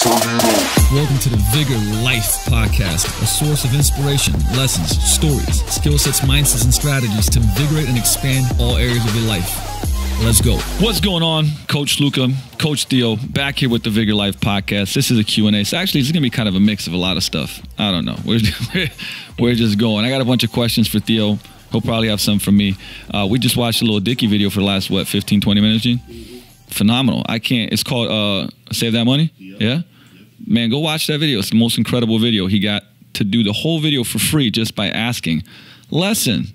Welcome to the Vigor Life Podcast, a source of inspiration, lessons, stories, skill sets, mindsets, and strategies to invigorate and expand all areas of your life. Let's go. What's going on? Coach Luka, Coach Theo, back here with the Vigor Life Podcast. This is a Q&A. So actually, it's going to be kind of a mix of a lot of stuff. I don't know. We're just going. I got a bunch of questions for Theo. He'll probably have some for me. We just watched a little Dickie video for the last, 15, 20 minutes, Gene? Phenomenal. It's called Save That Money? Yeah? Man, go watch that video. It's the most incredible video. He got to do the whole video for free just by asking. Lesson,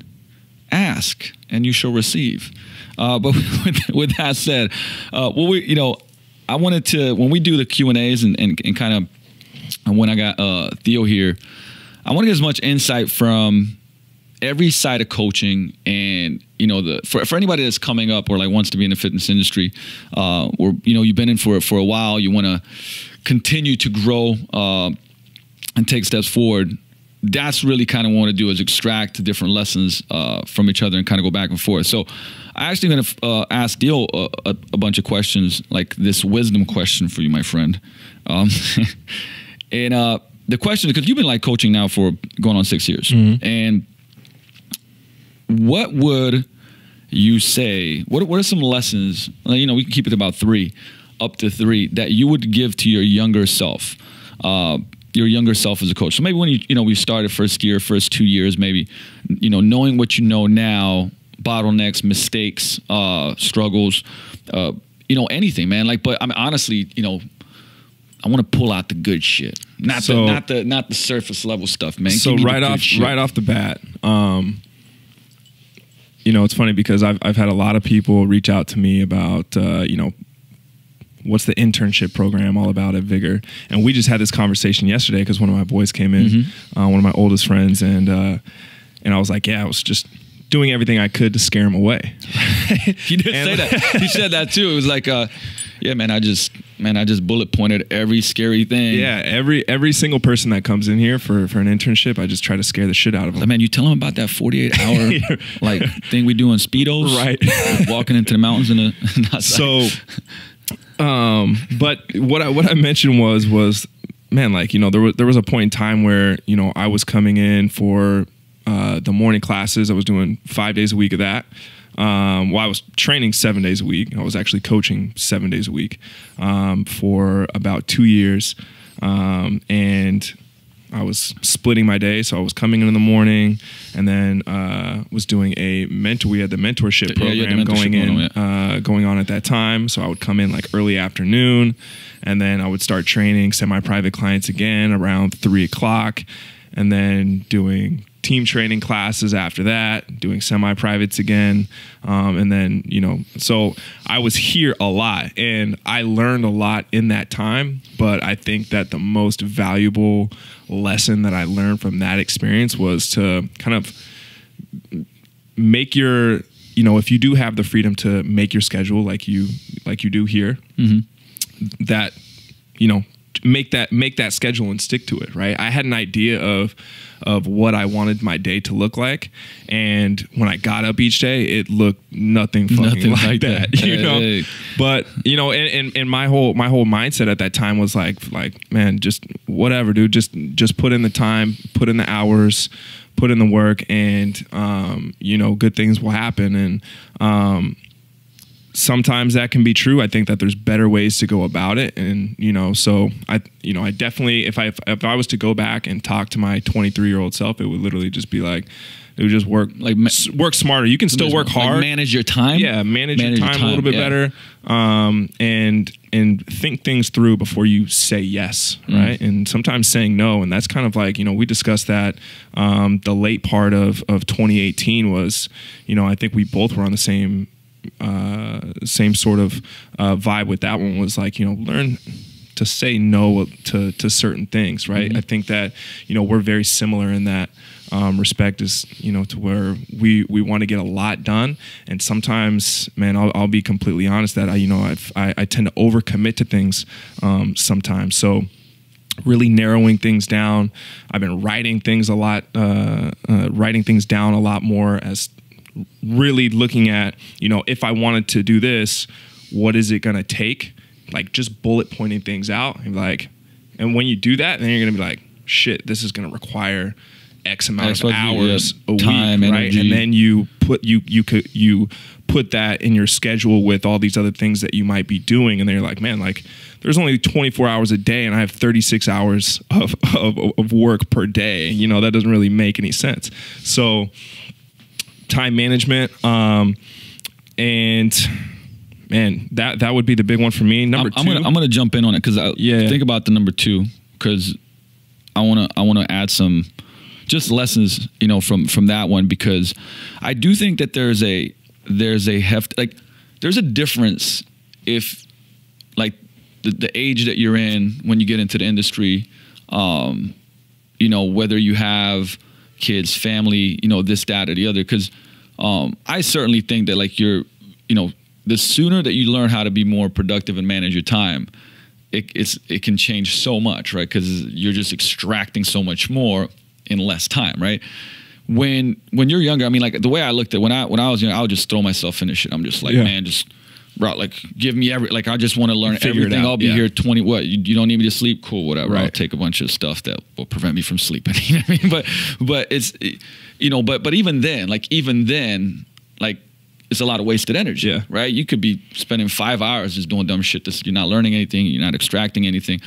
ask, and you shall receive. But with that said, I wanted to, when we do the Q&As and kind of, when I got Theo here, I want to get as much insight from every side of coaching, and for anybody that's coming up or like wants to be in the fitness industry, or you've been in for a while, you want to continue to grow and take steps forward. That's really kind of what I want to do, is extract different lessons from each other and kind of go back and forth. So I actually going to ask Theo a bunch of questions, like this wisdom question for you, my friend. And the question, because you've been like coaching now for going on 6 years, and what would you say, what are some lessons, we can keep it about up to three, that you would give to your younger self as a coach? So maybe when we started first year, first 2 years, maybe, knowing what you know now, bottlenecks, mistakes, struggles, anything, man. But I mean, honestly, I want to pull out the good shit, not the surface level stuff, man. So right off the bat, it's funny because I've had a lot of people reach out to me about, what's the internship program all about at Vigor? And we just had this conversation yesterday because one of my boys came in, one of my oldest friends, and I was like, yeah, I was just doing everything I could to scare him away. He did say that. He said that too. It was like, yeah, man, I just bullet pointed every scary thing. Yeah, every single person that comes in here for an internship, I just try to scare the shit out of them. Like, man, you tell them about that 48-hour like thing we do in Speedos, right? Walking into the mountains in a so. But what I mentioned was, man, like, there was a point in time where, I was coming in for the morning classes. I was doing 5 days a week of that. I was training 7 days a week. I was actually coaching 7 days a week for about 2 years. And I was splitting my day. So I was coming in the morning and then was doing we had the mentorship program going on at that time. So I would come in like early afternoon, and then I would start training semi-private clients again around 3 o'clock, and then doing team training classes after that, doing semi-privates again. And then, so I was here a lot and I learned a lot in that time. But I think that the most valuable lesson that I learned from that experience was to kind of make your, if you do have the freedom to make your schedule like you do here, that, make that schedule and stick to it, right? I had an idea of what I wanted my day to look like, and when I got up each day, it looked nothing like that. Hey. But and my whole mindset at that time was like, man, just whatever, dude. Just put in the time, put in the hours, put in the work, and good things will happen. And sometimes that can be true. I think that there's better ways to go about it. And, so I definitely, if I was to go back and talk to my 23-year-old self, it would literally just be like, it would just work smarter. You can still work hard. Manage your time. Yeah. Manage your time a little bit better. And think things through before you say yes. Right. And sometimes saying no. And that's kind of like, we discussed that, the late part of 2018 was, I think we both were on the same sort of vibe with that one, was like, learn to say no to certain things, right? I think that, we're very similar in that respect, is, to where we want to get a lot done. And sometimes, man, I'll be completely honest that I tend to overcommit to things sometimes. So really narrowing things down. I've been writing things down a lot more, as really looking at, if I wanted to do this, what is it going to take? Like just bullet pointing things out and like, And when you do that, then you're going to be like, shit, this is going to require X amount of hours a week, time, right? energy. And then you put that in your schedule with all these other things that you might be doing, and then you're like, man, like there's only 24 hours a day, and I have 36 hours of work per day. You know, that doesn't really make any sense. So time management, and man, that would be the big one for me. Number two, I'm gonna jump in on it because think about the number two, because I wanna add some just lessons, you know, from that one, because I do think that there's a difference if like the age that you're in when you get into the industry, you know, whether you have kids, family, you know, this, that, or the other. Because I certainly think that like you know, the sooner that you learn how to be more productive and manage your time, it can change so much, right? Because you're just extracting so much more in less time, right? When you're younger, I mean, like the way I looked at when I was young, I would just throw myself into shit. I'm just like, man, just like give me like I just want to learn everything. I'll be here 20. What you don't need me to sleep? Cool, whatever. Right. I'll take a bunch of stuff that will prevent me from sleeping. You know what I mean? But it's, you know, but even then, like it's a lot of wasted energy, right? You could be spending 5 hours just doing dumb shit. You're not learning anything. You're not extracting anything.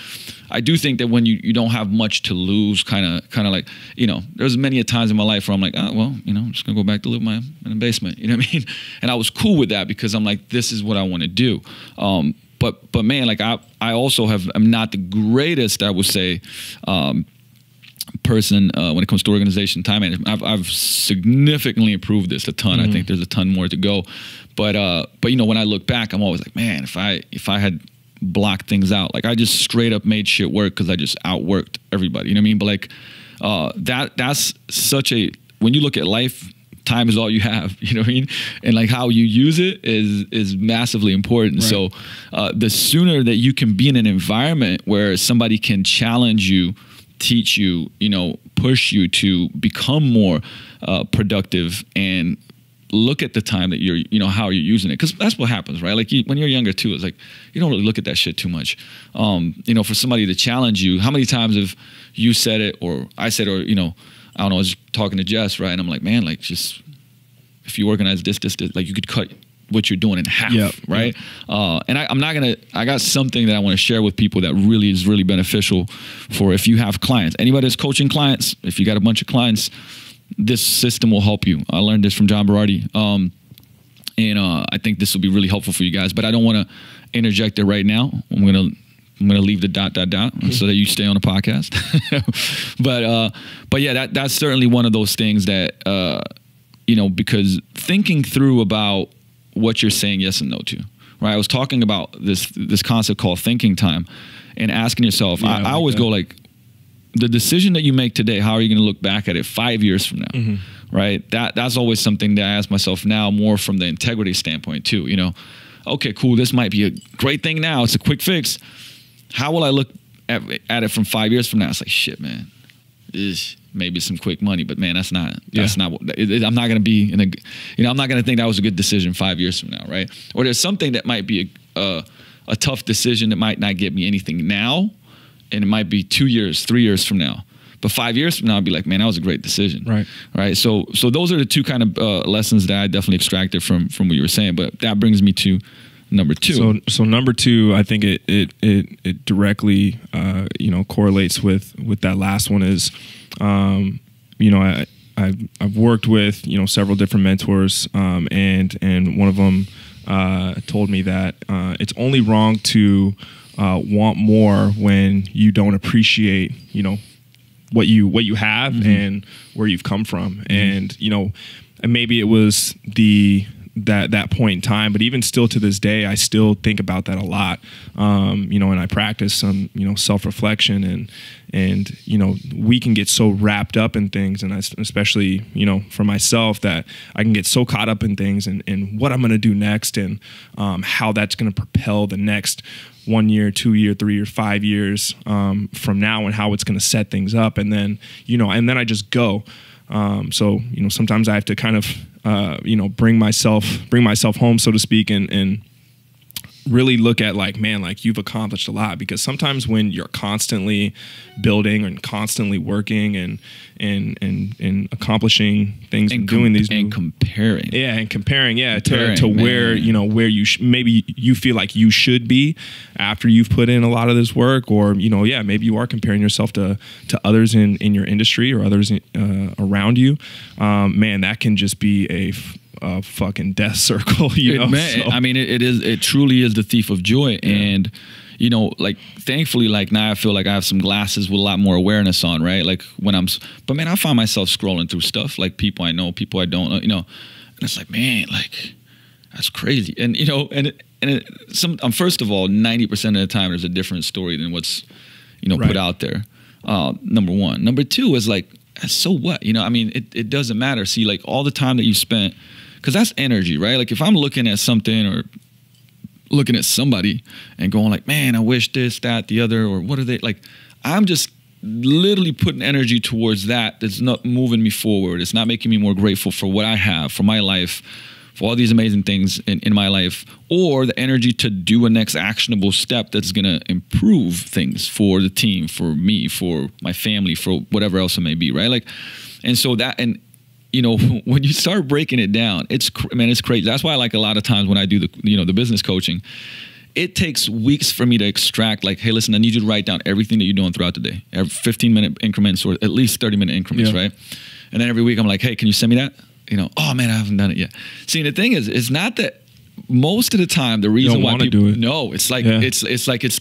I do think that when you don't have much to lose, kind of like, you know, there's many a times in my life where I'm like, oh, well, you know, I'm just going to go back to live in the basement. You know what I mean? And I was cool with that because I'm like, this is what I want to do. But man, like I also I'm not the greatest, I would say, person when it comes to organization, time management. I've significantly improved this a ton. I think there's a ton more to go, but you know, when I look back, I'm always like, man, if I had blocked things out, like I just straight up made shit work because I just outworked everybody. You know what I mean? But like that's such a, when you look at life, time is all you have. You know what I mean? And like how you use it is massively important. Right. So the sooner that you can be in an environment where somebody can challenge you, teach you, you know, push you to become more productive and look at the time that you're, you know, how you're using it. Because that's what happens, right? Like when you're younger too, it's like you don't really look at that shit too much. You know, for somebody to challenge you, how many times have you said it or I said, or, you know, I don't know, I was talking to Jess, right? And I'm like, man, like just if you organize this, like you could cut what you're doing in half, right? And I got something that I want to share with people that really is really beneficial for if you have clients. Anybody that's coaching clients, if you got a bunch of clients, this system will help you. I learned this from John Berardi. And I think this will be really helpful for you guys, but I don't want to interject it right now. I'm going to leave the ... so that you stay on the podcast. But yeah, that's certainly one of those things that, you know, because thinking through about what you're saying yes and no to, right? I was talking about this concept called thinking time and asking yourself, I always go like, the decision that you make today, how are you going to look back at it 5 years from now, right? That's always something that I ask myself now, more from the integrity standpoint too, you know? Okay, cool, this might be a great thing now, it's a quick fix. How will I look at it from 5 years from now? It's like, shit, man, maybe some quick money, but man, that's not what, I'm not going to be in a, you know, I'm not going to think that was a good decision 5 years from now, right? Or there's something that might be a tough decision that might not get me anything now, and it might be 2 years, 3 years from now. But 5 years from now, I'll be like, man, that was a great decision. Right. So those are the two kind of lessons that I definitely extracted from what you were saying. But that brings me to number two. So number two, I think it directly you know, correlates with that last one is, you know, I've worked with, you know, several different mentors, and one of them told me that it's only wrong to want more when you don't appreciate, you know, what you have and where you've come from. And, you know, and maybe it was that point in time, but even still to this day, I still think about that a lot. You know, and I practice some, you know, self-reflection and, you know, we can get so wrapped up in things, and especially, you know, for myself, that I can get so caught up in things and what I'm going to do next, and how that's going to propel the next 1 year, 2 year, 3 year, 5 years from now, and how it's going to set things up. And then, you know, and then I just go. So, you know, sometimes I have to kind of, you know, bring myself home, so to speak, and really look at like, man, like you've accomplished a lot, because sometimes when you're constantly building and constantly working and accomplishing things and doing these and comparing to where, you know, where you maybe you feel like you should be after you've put in a lot of this work, or, you know, maybe you are comparing yourself to others in your industry or others around you. Man, that can just be a fucking death circle, you know. Man, so. I mean, it truly is the thief of joy. Yeah. And, you know, like, thankfully, like, now I feel like I have some glasses with a lot more awareness on, right? Like, but man, I find myself scrolling through stuff, like people I know, people I don't know, you know, and it's like, man, like, that's crazy. And, you know, first of all, 90% of the time, there's a different story than what's, you know, put out there. Number one. Number two is like, so what? You know, I mean, it doesn't matter. See, like, all the time that you spent, because that's energy, right? Like, if I'm looking at something or looking at somebody and going like, man, I wish this, that, the other, or what are they, like, I'm just literally putting energy towards that. That's not moving me forward. It's not making me more grateful for what I have, for my life, for all these amazing things in my life, or the energy to do a next actionable step that's going to improve things for the team, for me, for my family, for whatever else it may be, right? Like, and so that, and, you know, when you start breaking it down, it's crazy. That's why, like, a lot of times when I do the business coaching, it takes weeks for me to extract, like, hey, listen, I need you to write down everything that you're doing throughout the day, every 15-minute increments or at least 30-minute increments, right? And then every week I'm like, hey, can you send me that? You know, oh man, I haven't done it yet. See, the thing is, it's not that most of the time the reason why people do it. No, it's like it's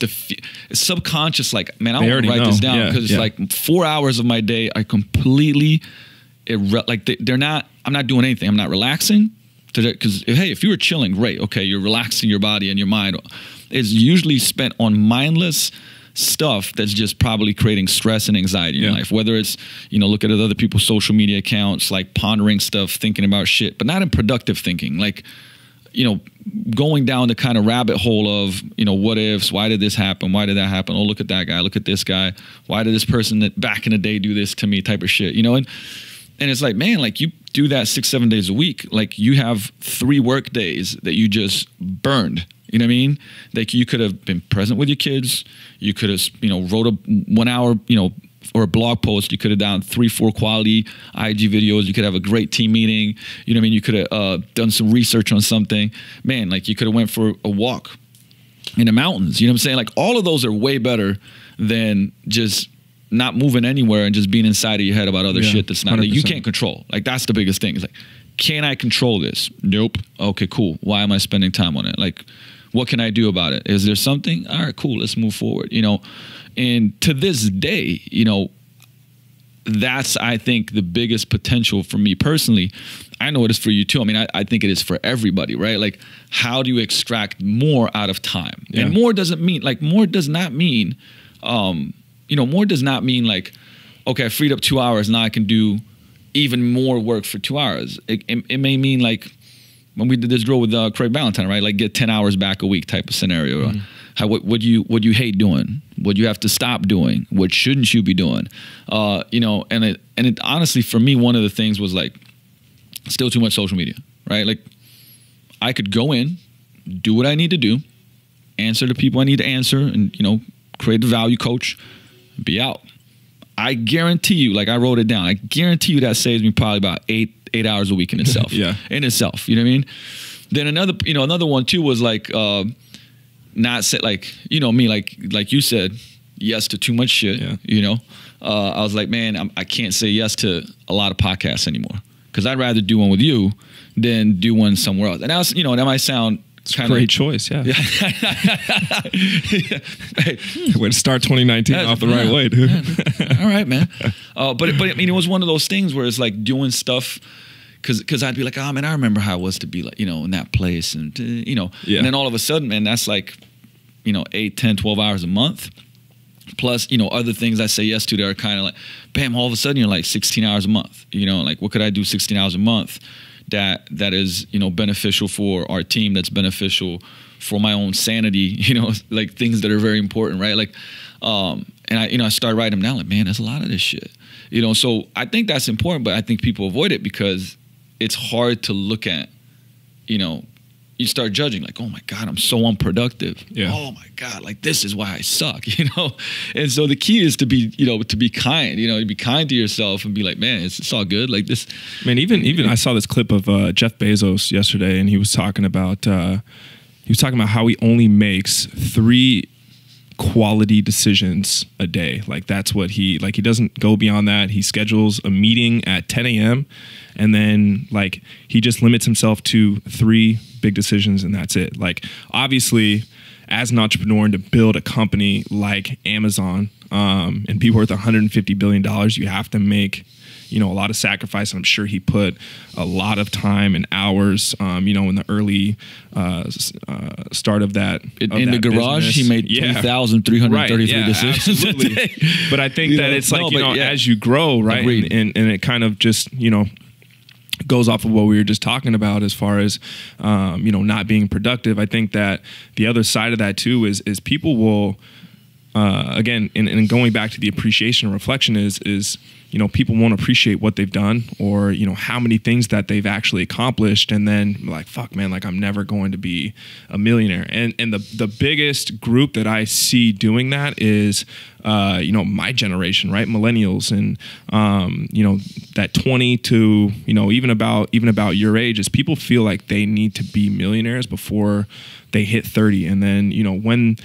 subconscious. Like, man, I want to write this down because it's like 4 hours of my day I completely I'm not doing anything. I'm not relaxing because hey, if you were chilling, great, okay, you're relaxing your body and your mind. It's usually spent on mindless stuff that's just probably creating stress and anxiety in your life, whether it's, you know, look at other people's social media accounts, like pondering stuff, thinking about shit, but not in productive thinking, like, you know, going down the kind of rabbit hole of, you know, what ifs, why did this happen, why did that happen, oh, look at that guy, look at this guy, why did this person that back in the day do this to me, type of shit, you know. And it's like, man, like, you do that 6-7 days a week, like, you have 3 work days that you just burned. You know what I mean? Like, you could have been present with your kids. You could have, you know, wrote a 1 hour, you know, or a blog post. You could have done 3-4 quality IG videos. You could have a great team meeting. You know what I mean? You could have done some research on something. Man, like, you could have went for a walk in the mountains. You know what I'm saying? Like, all of those are way better than just not moving anywhere and just being inside of your head about other shit that's not that you can't control. Like, that's the biggest thing. It's like, can I control this? Nope. Okay, cool. Why am I spending time on it? Like, what can I do about it? Is there something? All right, cool. Let's move forward, you know? And to this day, you know, that's, I think, the biggest potential for me personally. I know it is for you too. I mean, I think it is for everybody, right? Like, how do you extract more out of time? Yeah. And more does not mean like, okay, I freed up 2 hours. Now I can do even more work for 2 hours. It may mean like, when we did this drill with Craig Ballantyne, right? Like, get 10 hours back a week type of scenario. Mm-hmm. What you hate doing? What you have to stop doing? What shouldn't you be doing? You know, and it honestly, for me, one of the things was like, still too much social media, right? Like, I could go in, do what I need to do, answer the people I need to answer, and, you know, create a value coach, be out. I guarantee you, like, I wrote it down, I guarantee you that saves me probably about 8 hours a week in itself. In itself, you know what I mean? Then another one too was like, not say, like, you know me, like you said, yes to too much shit. You know, I was like, man, I can't say yes to a lot of podcasts anymore, because I'd rather do one with you than do one somewhere else. And I was, you know, that might sound kind of great choice. Yeah. Hey, way to start 2019 off the right way, dude. All right, man. But I mean, it was one of those things where it's like doing stuff because I'd be like, oh man, I remember how it was to be like, you know, in that place, and you know, and then all of a sudden, man, that's like, you know, 8, 10, 12 hours a month. Plus, you know, other things I say yes to that are kind of like, bam, all of a sudden you're like 16 hours a month. You know, like, what could I do 16 hours a month that is, you know, beneficial for our team, that's beneficial for my own sanity, you know, like things that are very important, right? Like, and I started writing them down, like, man, there's a lot of this shit, you know? So I think that's important, but I think people avoid it because it's hard to look at, you know, you start judging, like, oh my God, I'm so unproductive. Yeah. Oh my God, like this is why I suck, you know? And so the key is to be, you know, to be kind, you know, to be kind to yourself and be like, man, it's all good. Like this. Man, even I saw this clip of Jeff Bezos yesterday, and he was talking about how he only makes 3 quality decisions a day. Like that's what he doesn't go beyond that. He schedules a meeting at 10 a.m. and then like he just limits himself to 3 big decisions, and that's it. Like obviously as an entrepreneur, and to build a company like Amazon and be worth $150 billion, you have to make, you know, a lot of sacrifice. I'm sure he put a lot of time and hours, you know, in the early start of that. In the garage, business. He made 3,333 decisions a day. But I think that it's like, as you grow, right, and it kind of just, you know, goes off of what we were just talking about as far as, you know, not being productive. I think that the other side of that too is people will, again, and going back to the appreciation and reflection is, you know, people won't appreciate what they've done or, you know, how many things that they've actually accomplished. And then like, fuck, man, like I'm never going to be a millionaire. And the biggest group that I see doing that is, you know, my generation, right? Millennials. And, you know, that 20 to, you know, even about your age is people feel like they need to be millionaires before they hit 30. And then, you know, when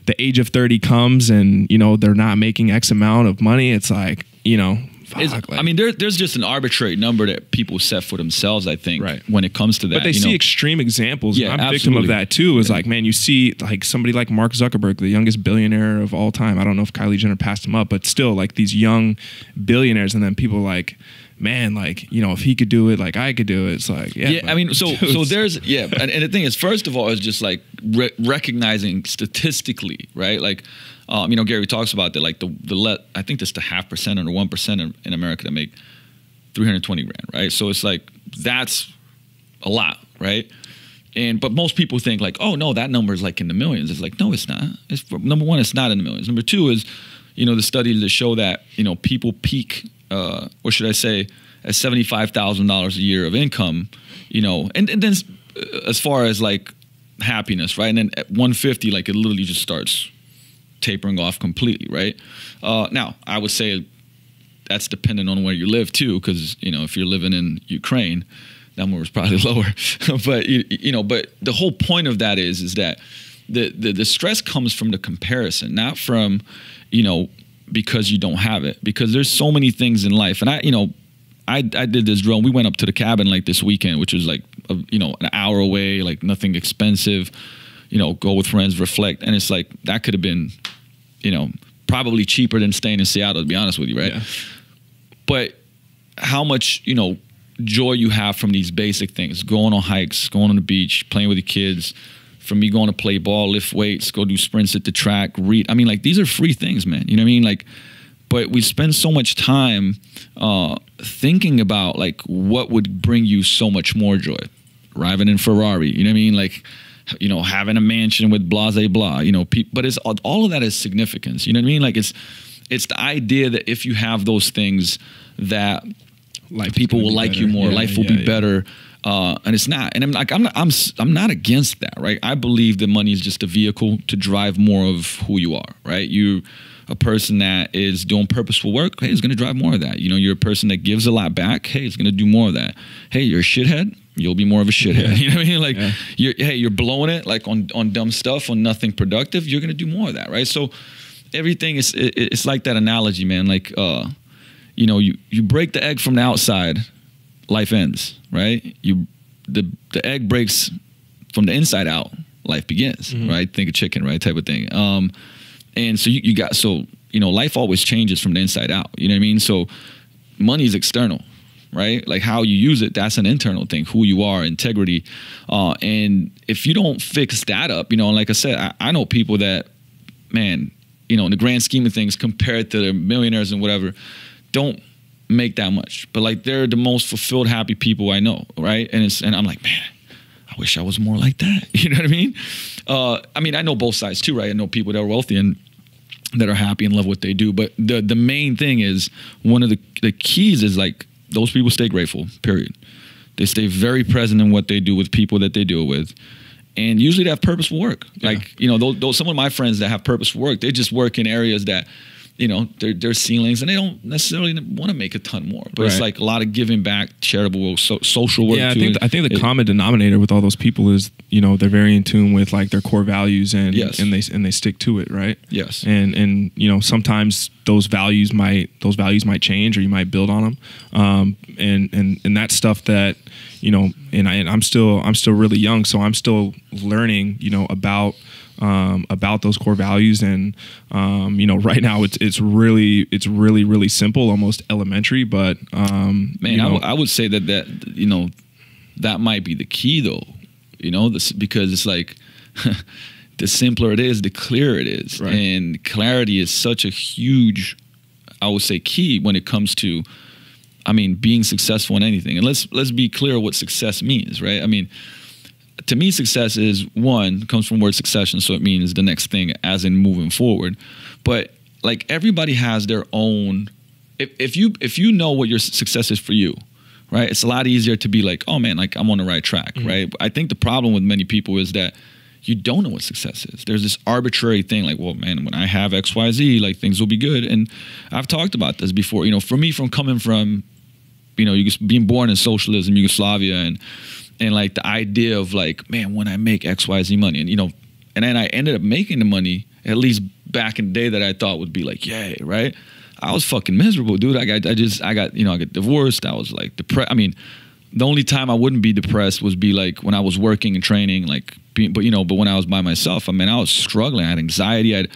the age of 30 comes and, you know, they're not making X amount of money, it's like, you know, I mean, there's just an arbitrary number that people set for themselves, I think, when it comes to that. But they see extreme examples. Yeah, I'm a absolutely. victim of that too. Is like, man, you see like somebody like Mark Zuckerberg, the youngest billionaire of all time. I don't know if Kylie Jenner passed him up, but still like these young billionaires. And then people like, man, like, you know, if he could do it, like I could do it. It's like, yeah. I mean, so there's, and the thing is, first of all, is just like recognizing statistically, right? Like, you know, Gary talks about that, like I think that's the 0.5% or 1% in America that make 320 grand, right? So it's like, that's a lot, right? But most people think like, oh no, that number is like in the millions. It's like, no, it's not. Number one, it's not in the millions. Number two is, you know, the studies that show that, you know, people peak, or should I say, at $75,000 a year of income, you know, and then as far as like happiness, right? And then at 150, like it literally just starts tapering off completely, right? Now, I would say that's dependent on where you live too, because, you know, if you're living in Ukraine, that number is probably lower. But, you know, but the whole point of that is that the stress comes from the comparison, not from, you know, because you don't have it, because there's so many things in life. And I did this drill. We went up to the cabin like this weekend, which was like, you know, an hour away, like nothing expensive, you know, go with friends, reflect. And it's like, that could have been, you know, probably cheaper than staying in Seattle, to be honest with you, right? Yeah. But how much, you know, joy you have from these basic things, going on hikes, going on the beach, playing with the kids, from me going to play ball, lift weights, go do sprints at the track, read. I mean, like, these are free things, man. You know what I mean? Like, but we spend so much time thinking about, like, what would bring you so much more joy. Driving in Ferrari, you know what I mean? Like, you know, having a mansion with blah, blah, blah, you know, but it's all of that is significance. You know what I mean? Like, it's the idea that if you have those things that people will like you more, life will be better. And it's not, and I'm not against that, right? I believe that money is just a vehicle to drive more of who you are, right? You, a person that is doing purposeful work, hey, is going to drive more of that. You know, you're a person that gives a lot back, hey, it's going to do more of that. Hey, you're a shithead, you'll be more of a shithead. Yeah. You know what I mean? Like, you're blowing it, like on dumb stuff, on nothing productive, you're going to do more of that, right? So everything is, it's like that analogy, man. Like, you know, you break the egg from the outside, life ends, right? The egg breaks from the inside out, life begins, right? Think of chicken, right? Type of thing. And so you know, life always changes from the inside out. You know what I mean? So money is external, right? Like, how you use it, that's an internal thing, who you are, integrity. And if you don't fix that up, you know, like I said, I know people that, man, you know, in the grand scheme of things, compared to the millionaires and whatever, don't make that much, but like, they're the most fulfilled, happy people I know, right? And I'm like, man, I wish I was more like that. You know what I mean? I know both sides too, right? I know people that are wealthy and that are happy and love what they do, but the main thing is, one of the keys is, like, those people stay grateful, period. They stay very present in what they do with people that they do it with. And usually they have purposeful work. Like, you know, those some of my friends that have purposeful work, they just work in areas that, you know, they're ceilings, and they don't necessarily want to make a ton more. But it's like a lot of giving back, charitable, social work. Yeah, I think the common denominator with all those people is, you know, they're very in tune with like their core values, and they stick to it, right? Yes. And you know, sometimes those values might change, or you might build on them. And that's stuff that, you know, and I'm still really young, so I'm still learning, you know, about those core values. And you know, right now it's really simple, almost elementary, but man, you know, I would say that you know, that might be the key though, you know, because it's like the simpler it is, the clearer it is. Right. And clarity is such a huge, I would say, key when it comes to, I mean, being successful in anything. And let's be clear what success means, right? I mean, to me, success is, one, comes from word succession, so it means the next thing, as in moving forward. But like, everybody has their own. If you know what your success is for you, right? It's a lot easier to be like, oh man, like I'm on the right track, right? I think the problem with many people is that you don't know what success is. There's this arbitrary thing like, well, man, when I have X, Y, Z, like things will be good. And I've talked about this before. You know, for me, from coming from, you know, being born in socialism, Yugoslavia, and like the idea of like, man, when I make X, Y, Z money, and you know, and then I ended up making the money, at least back in the day, that I thought would be like, yay, right? I was fucking miserable, dude. I got divorced. I was like depressed. I mean, the only time I wouldn't be depressed was be like when I was working and training, like but when I was by myself, I mean, I was struggling. I had anxiety.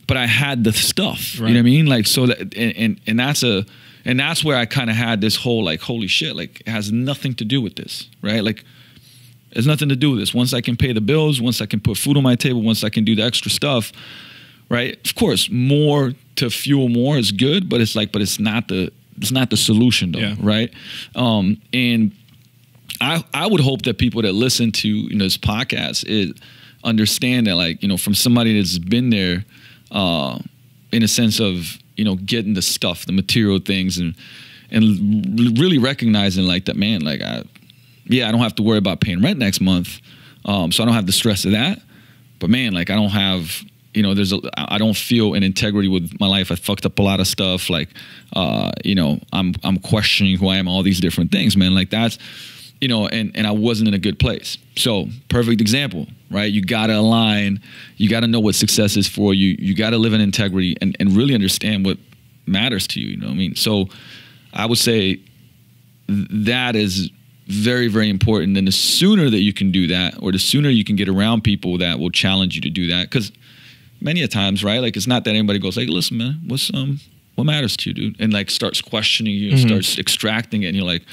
But I had the stuff, right. You know what I mean? Like, so that, and that's where I kind of had this whole like, holy shit, like it has nothing to do with this, right? Like, there's nothing to do with this. Once I can pay the bills, once I can put food on my table, once I can do the extra stuff, right? Of course, more to fuel more is good, but it's not the solution though, right? And I would hope that people that listen to this podcast understand that, like, from somebody that's been there, in a sense of getting the stuff, the material things, and really recognizing like that, man, like I don't have to worry about paying rent next month, so I don't have the stress of that. But man, like I don't have, I don't feel an integrity with my life. I fucked up a lot of stuff. Like, I'm questioning who I am, all these different things, man. Like that's, and I wasn't in a good place. So perfect example, right? You got to align, you got to know what success is for you. You got to live in integrity and really understand what matters to you. You know what I mean? So I would say that is very, very important. And the sooner that you can do that, or the sooner you can get around people that will challenge you to do that. Because many a times, right? Like, it's not that anybody goes like, listen, man, what matters to you, dude? And like starts questioning you and starts extracting it. And you're like,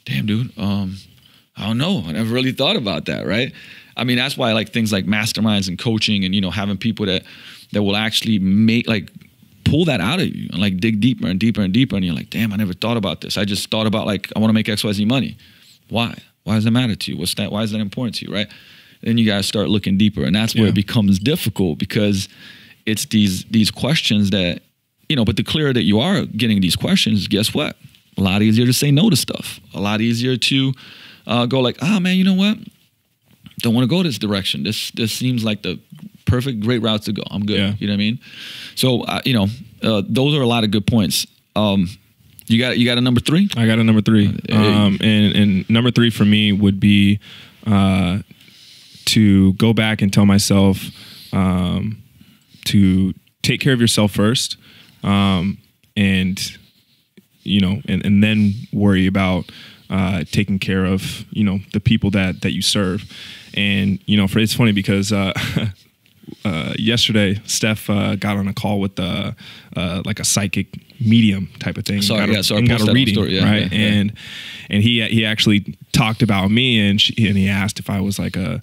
damn, dude, I don't know. I never really thought about that, right? I mean, that's why I like things like masterminds and coaching and, having people that will actually pull that out of you and like dig deeper and deeper and deeper. And you're like, damn, I never thought about this. I just thought about like, I want to make XYZ money. Why? Why does that matter to you? Why is that important to you, right? Then you got to start looking deeper. And that's where it becomes difficult, because it's these questions that, but the clearer that you are getting these questions, guess what? A lot easier to say no to stuff. A lot easier to go like, man, you know what? Don't want to go this direction. This seems like the perfect, great route to go. I'm good. Yeah. You know what I mean? So, those are a lot of good points. You got a number 3? I got a number 3. And number 3 for me would be to go back and tell myself to take care of yourself first, and then worry about taking care of the people that you serve. And it's funny because yesterday Steph got on a call with like a psychic medium type of thing. Got a reading, right? And he actually talked about me, and he asked if I was like a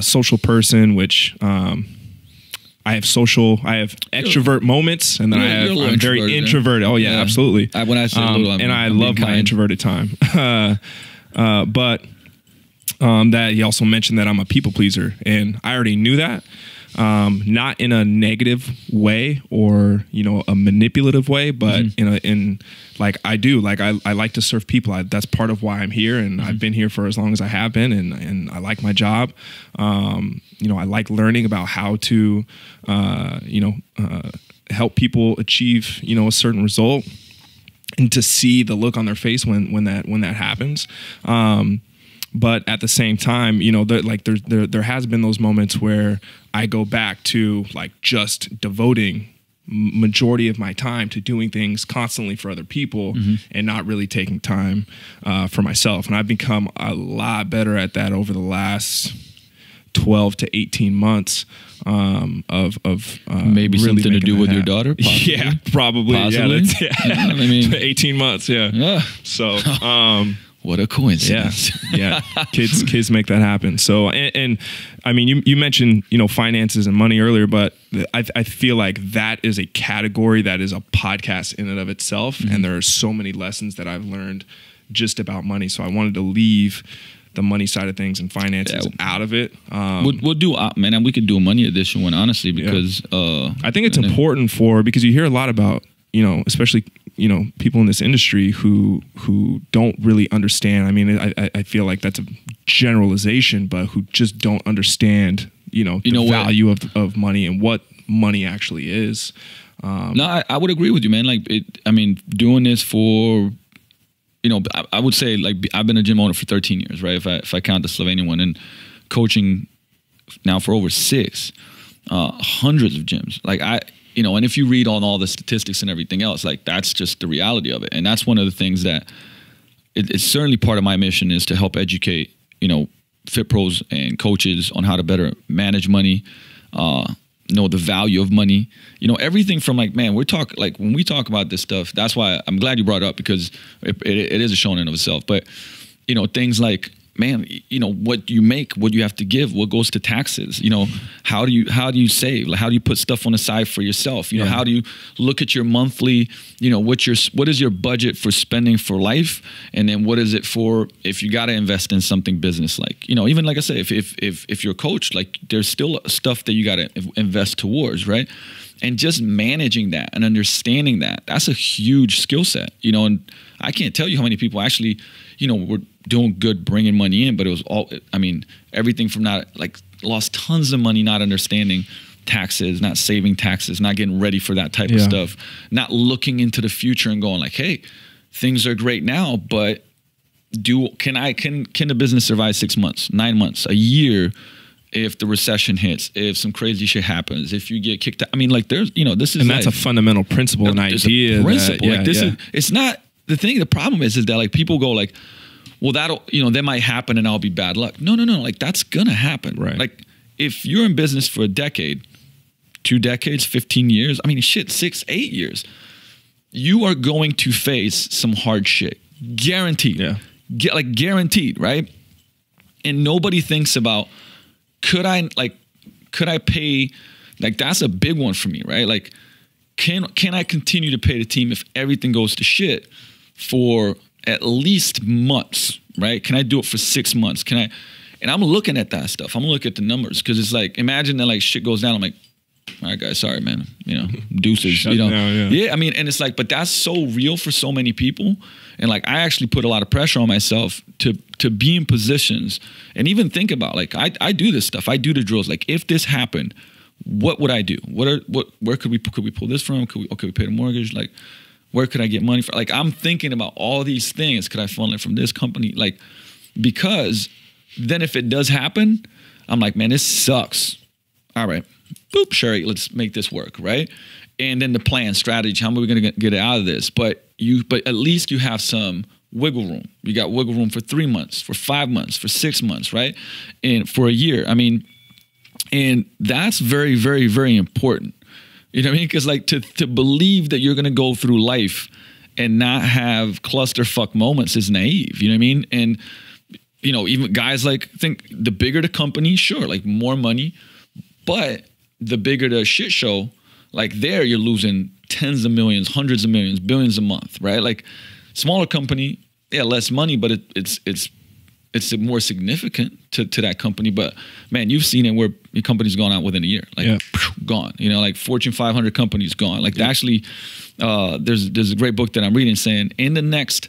social person, which I have extrovert moments, and then I'm very introverted. Oh yeah, absolutely. When I say and I love my introverted time. But that he also mentioned that I'm a people pleaser, and I already knew that. not in a negative way or, you know, a manipulative way, but in like I like to serve people. That's part of why I'm here, and I've been here for as long as I have been, and I like my job. You know, I like learning about how to, help people achieve, you know, a certain result, and to see the look on their face when that happens. But at the same time, you know, there has been those moments where I go back to like just devoting majority of my time to doing things constantly for other people and not really taking time for myself. And I've become a lot better at that over the last 12 to 18 months of maybe really something to do with your daughter. Possibly. Yeah, probably. Possibly. Yeah, I mean, 18 months. Yeah. So. What a coincidence. Yeah. Kids make that happen. So, and I mean, you mentioned, you know, finances and money earlier, but I feel like that is a category that is a podcast in and of itself. And there are so many lessons that I've learned just about money. So I wanted to leave the money side of things and finances out of it. We'll do, man, and we could do a money edition one, honestly, because I think it's important because you hear a lot about, you know, especially, you know, people in this industry who don't really understand. I mean, I feel like that's a generalization, but who just don't understand, the value of money and what money actually is. No, I would agree with you, man. Like, doing this for, I would say, like, I've been a gym owner for 13 years, right? If I count the Slovenian one, and coaching now for over 6, hundreds of gyms. Like, and if you read on all the statistics and everything else, like, that's just the reality of it. And that's one of the things that it's certainly part of my mission, is to help educate, fit pros and coaches on how to better manage money, know the value of money, everything from, like, man, when we talk about this stuff, that's why I'm glad you brought it up, because it is a show in and of itself. But, things like, man, what you make, what you have to give, what goes to taxes, how do you save? Like, how do you put stuff on the side for yourself? How do you look at your monthly, what is your budget for spending for life? And then what is it for if you got to invest in something business, like, even like I say, if you're a coach, like, there's still stuff that you got to invest towards, right? And just managing that and understanding that's a huge skill set, and I can't tell you how many people actually, were doing good bringing money in, but it was all, everything from lost tons of money not understanding taxes, not saving taxes, not getting ready for that type of stuff, not looking into the future and going like, hey, things are great now, but can the business survive 6 months, 9 months, a year, if the recession hits, if some crazy shit happens, if you get kicked out? there's, this is, and that's a fundamental principle and idea. It's not, the problem is that, like, people go like, well, that'll, that might happen and I'll be bad luck. No. Like, that's gonna happen. Right. Like, if you're in business for a decade, 2 decades, 15 years, 6, 8 years, you are going to face some hard shit. Guaranteed. Yeah. Guaranteed, right? And nobody thinks about, could I pay, like, that's a big one for me, right? Like, can I continue to pay the team if everything goes to shit for at least months, right? Can I do it for 6 months? And I'm looking at that stuff. I'm looking at the numbers, because it's like, imagine that, like, shit goes down. I'm like, all right, guys, sorry, man. Deuces. Shut down, yeah. And it's like, but that's so real for so many people. And, like, I actually put a lot of pressure on myself to be in positions and even think about, like, I do this stuff. I do the drills. Like, if this happened, what would I do? Where could we pull this from? Could we pay the mortgage? Like, where could I get money from? Like, I'm thinking about all these things. Could I funnel it from this company? Like, because then if it does happen, I'm like, man, this sucks. All right, boop, Sherry, let's make this work, right? And then the plan, strategy, how are we going to get out of this? But at least you have some wiggle room. You got wiggle room for 3 months, for 5 months, for 6 months, right? And for a year. And that's very, very, very important. You know what I mean? Because, like, to believe that you're going to go through life and not have clusterfuck moments is naive. You know what I mean? And, even guys, like, think the bigger the company, sure, like, more money. But the bigger the shit show, like, there you're losing tens of millions, hundreds of millions, billions a month, right? Like, smaller company, yeah, less money, but it's it's more significant to that company. But man, you've seen it where your company's gone out within a year, like gone. You know, like Fortune 500 companies gone. Like actually, there's a great book that I'm reading saying in the next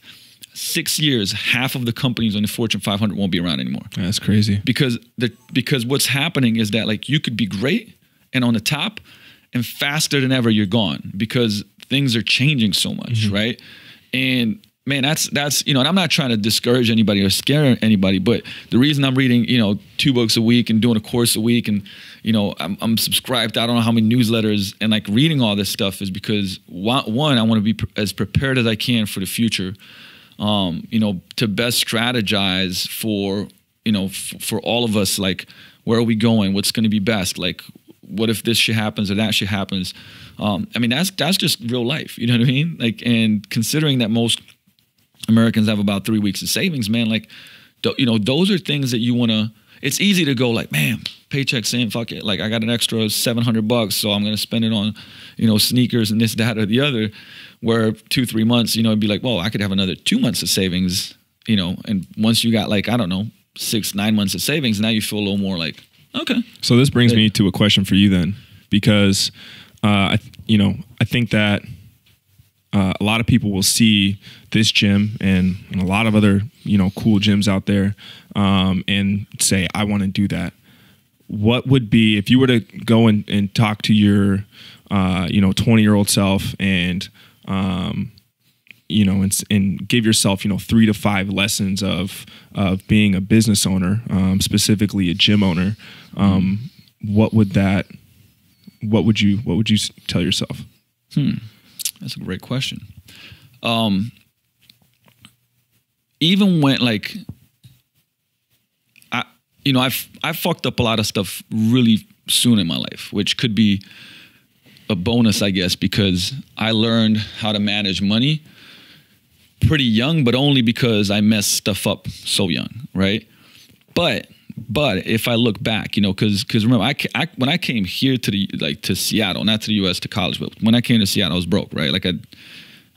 6 years, half of the companies on the Fortune 500 won't be around anymore. That's crazy. Because what's happening is that like you could be great and on the top, and faster than ever you're gone because things are changing so much, right? And man, that's you know, and I'm not trying to discourage anybody or scare anybody, but the reason I'm reading, you know, 2 books a week and doing a course a week, and you know, I'm subscribed to I don't know how many newsletters and like reading all this stuff is because one, I want to be as prepared as I can for the future, you know, to best strategize for, you know, for all of us, like where are we going, what's going to be best, like what if this shit happens or that shit happens. I mean, that's just real life, you know what I mean? Like, and considering that most Americans have about 3 weeks of savings, man, like, you know, those are things that you want to, it's easy to go like, man, paycheck's in, fuck it. Like I got an extra $700, so I'm going to spend it on, you know, sneakers and this, that, or the other, where 2-3 months, you know, it'd be like, well, I could have another 2 months of savings, you know, and once you got like, I don't know, 6-9 months of savings, now you feel a little more like, okay. So this brings me to a question for you then, because, I think that a lot of people will see this gym and a lot of other, you know, cool gyms out there, and say, I want to do that. What would be, if you were to go and talk to your, 20-year-old self and, you know, and give yourself, you know, 3 to 5 lessons of being a business owner, specifically a gym owner, what would you tell yourself? That's a great question. Even when like, I fucked up a lot of stuff really soon in my life, which could be a bonus, I guess, because I learned how to manage money pretty young, but only because I messed stuff up so young, right? But if I look back, you know, because remember, I when I came here to Seattle, not to the U.S., to college, but when I came to Seattle, I was broke, right? Like I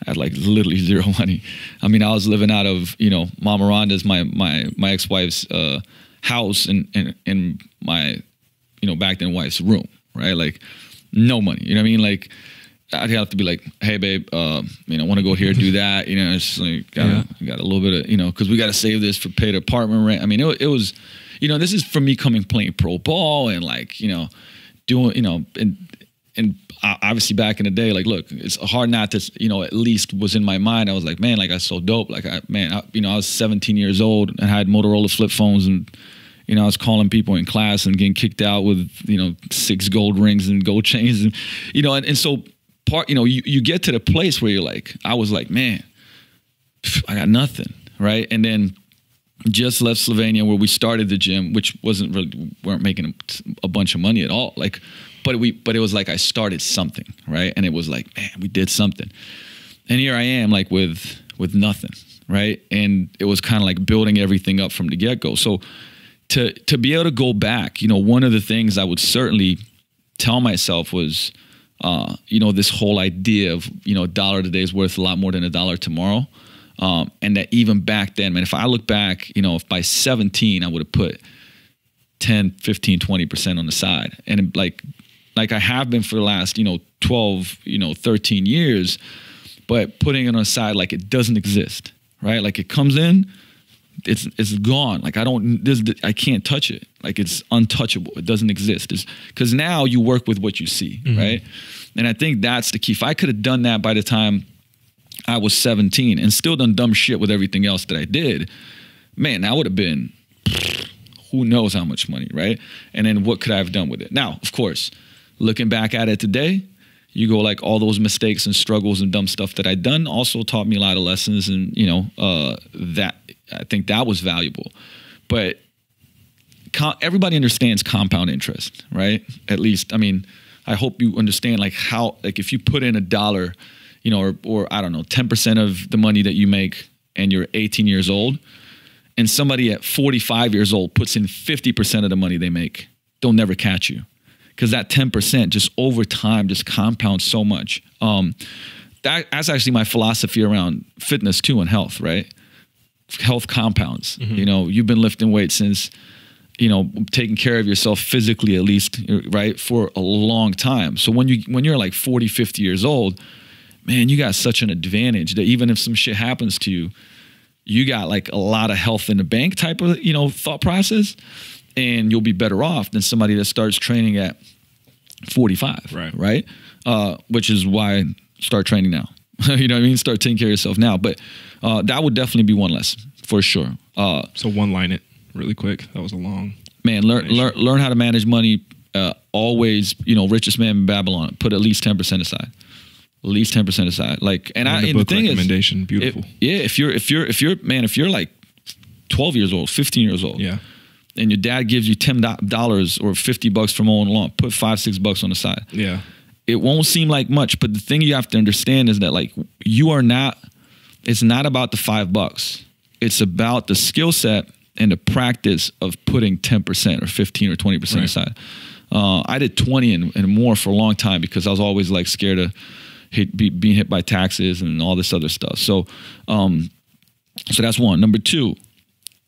had like literally zero money. I mean, I was living out of, you know, Mama Rhonda's, my ex-wife's house in my, you know, back then wife's room, right? Like no money, you know what I mean? Like I'd have to be like, hey babe, you know, want to go here, do that, you know, it's like got a little bit of, you know, because we got to save this for paid apartment rent. I mean, it was, you know, this is for me playing pro ball and like, you know, doing, you know, and obviously back in the day, like, look, it's hard not to, you know, at least was in my mind. I was like, man, like I was so dope. Like I was 17 years old and I had Motorola flip phones, and, you know, I was calling people in class and getting kicked out with, you know, 6 gold rings and gold chains, and, you know, and so you know, you get to the place where you're like, I was like, man, I got nothing, right? And then just left Slovenia where we started the gym, which weren't making a bunch of money at all. Like, but it was like I started something, right? And it was like, man, we did something. And here I am, like with nothing, right? And it was kind of like building everything up from the get-go. So to be able to go back, you know, one of the things I would certainly tell myself was, you know, this whole idea of, you know, $1 today is worth a lot more than $1 tomorrow. And that even back then, man, if I look back, you know, if by 17, I would have put 10, 15, 20% on the side. And like I have been for the last, you know, 12, you know, 13 years, but putting it on the side like it doesn't exist, right? Like it comes in, it's gone. Like I can't touch it. Like it's untouchable. It doesn't exist. Because now you work with what you see, right? And I think that's the key. If I could have done that by the time I was 17 and still done dumb shit with everything else that I did, man, that would have been who knows how much money, right? And then what could I have done with it? Now, of course, looking back at it today, you go like all those mistakes and struggles and dumb stuff that I'd done also taught me a lot of lessons, and, you know, that I think that was valuable. But everybody understands compound interest, right? At least, I mean, I hope you understand like how, like if you put in $1, you know, or I don't know, 10% of the money that you make and you're 18 years old, and somebody at 45 years old puts in 50% of the money they make, they'll never catch you. Because that 10% just over time just compounds so much. That's actually my philosophy around fitness too and health, right? health compounds. Mm-hmm. You know, you've been lifting weights since, you know, taking care of yourself physically, at least, right, for a long time. So when you're like 40, 50 years old, man, you got such an advantage that even if some shit happens to you, you got like a lot of health in the bank type of, you know, thought process, and you'll be better off than somebody that starts training at 45, right? Which is why start training now. You know what I mean? Start taking care of yourself now. But that would definitely be one lesson for sure. So one line it really quick. That was a long. Man, learn how to manage money. Always, you know, richest man in Babylon. Put at least 10% aside. At least 10% aside. Like, and the thing recommendation, beautiful. If you're like 12 years old, 15 years old, yeah, and your dad gives you $10 or $50 from mowing lawn, put $5-6 on the side. Yeah, it won't seem like much, but the thing you have to understand is that like it's not about the $5. It's about the skill set and the practice of putting 10% or 15 or 20% aside. I did 20 and more for a long time because I was always like scared of being hit by taxes and all this other stuff. So that's one. Number two,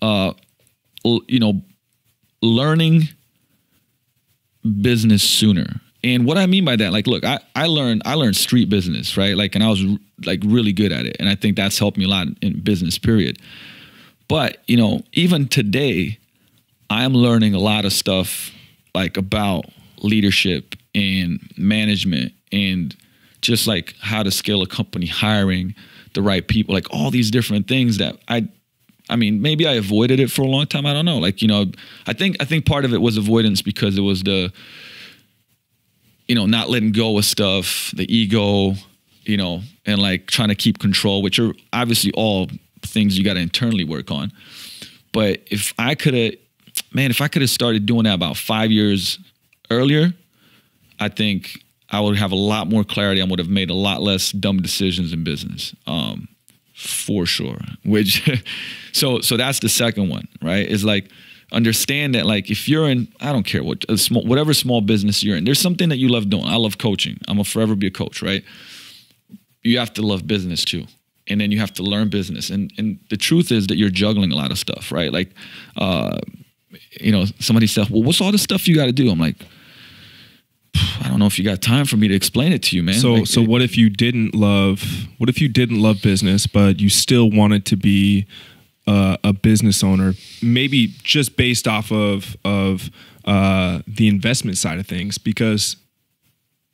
you know, learning business sooner. And what I mean by that, like, look, I learned street business, right? Like, and I was like really good at it. And I think that's helped me a lot in business, period. But, you know, even today, I'm learning a lot of stuff like about leadership and management and just like how to scale a company, hiring the right people, like all these different things that I mean, maybe I avoided it for a long time. I don't know. Like, you know, I think part of it was avoidance because it was the, you know, not letting go of stuff, the ego, you know, and like trying to keep control, which are obviously all things you got to internally work on. But if I could have started doing that about 5 years earlier, I think I would have a lot more clarity. I would have made a lot less dumb decisions in business, for sure. Which, so that's the second one, right? Is like, understand that like if you're in, I don't care whatever small business you're in, there's something that you love doing. I love coaching. I'm gonna forever be a coach, right? You have to love business too. And then you have to learn business. And the truth is that you're juggling a lot of stuff, right? Like, you know, somebody said, well, what's all the stuff you got to do? I'm like, I don't know if you got time for me to explain it to you, man. So, like, what if you didn't love business, but you still wanted to be a business owner, maybe just based off of the investment side of things? Because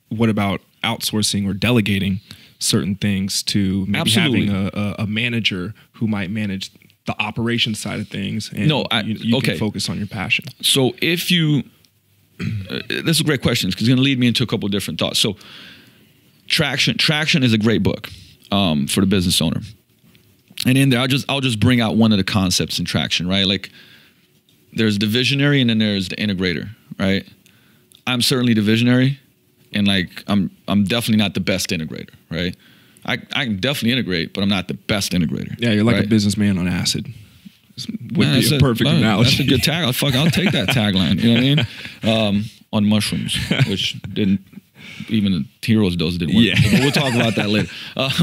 what about outsourcing or delegating certain things to maybe having a manager who might manage the operation side of things, and you can focus on your passion? So if you, this is a great question because it's going to lead me into a couple of different thoughts. So Traction is a great book for the business owner. And in there, I'll just bring out one of the concepts in Traction, right? Like there's the visionary and then there's the integrator, right? I'm certainly the visionary, and like I'm definitely not the best integrator, right? I can definitely integrate, but I'm not the best integrator. Yeah, you're like a businessman on acid. Would be a perfect analogy. That's a good tag. I'll take that tagline. You know what I mean? On mushrooms, which didn't even the hero's dose didn't work. Yeah, but we'll talk about that later. But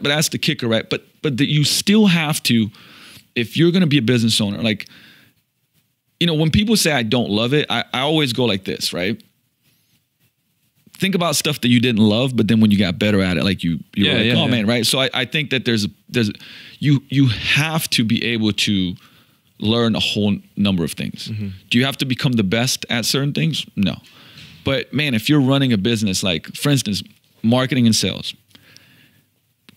that's the kicker, right? But you still have to, if you're going to be a business owner, like, you know, when people say I don't love it, I always go like this, right? Think about stuff that you didn't love, but then when you got better at it, like you're man, right? So I think that there's you have to be able to learn a whole number of things. Mm-hmm. Do you have to become the best at certain things? No. But man, if you're running a business, like for instance, marketing and sales,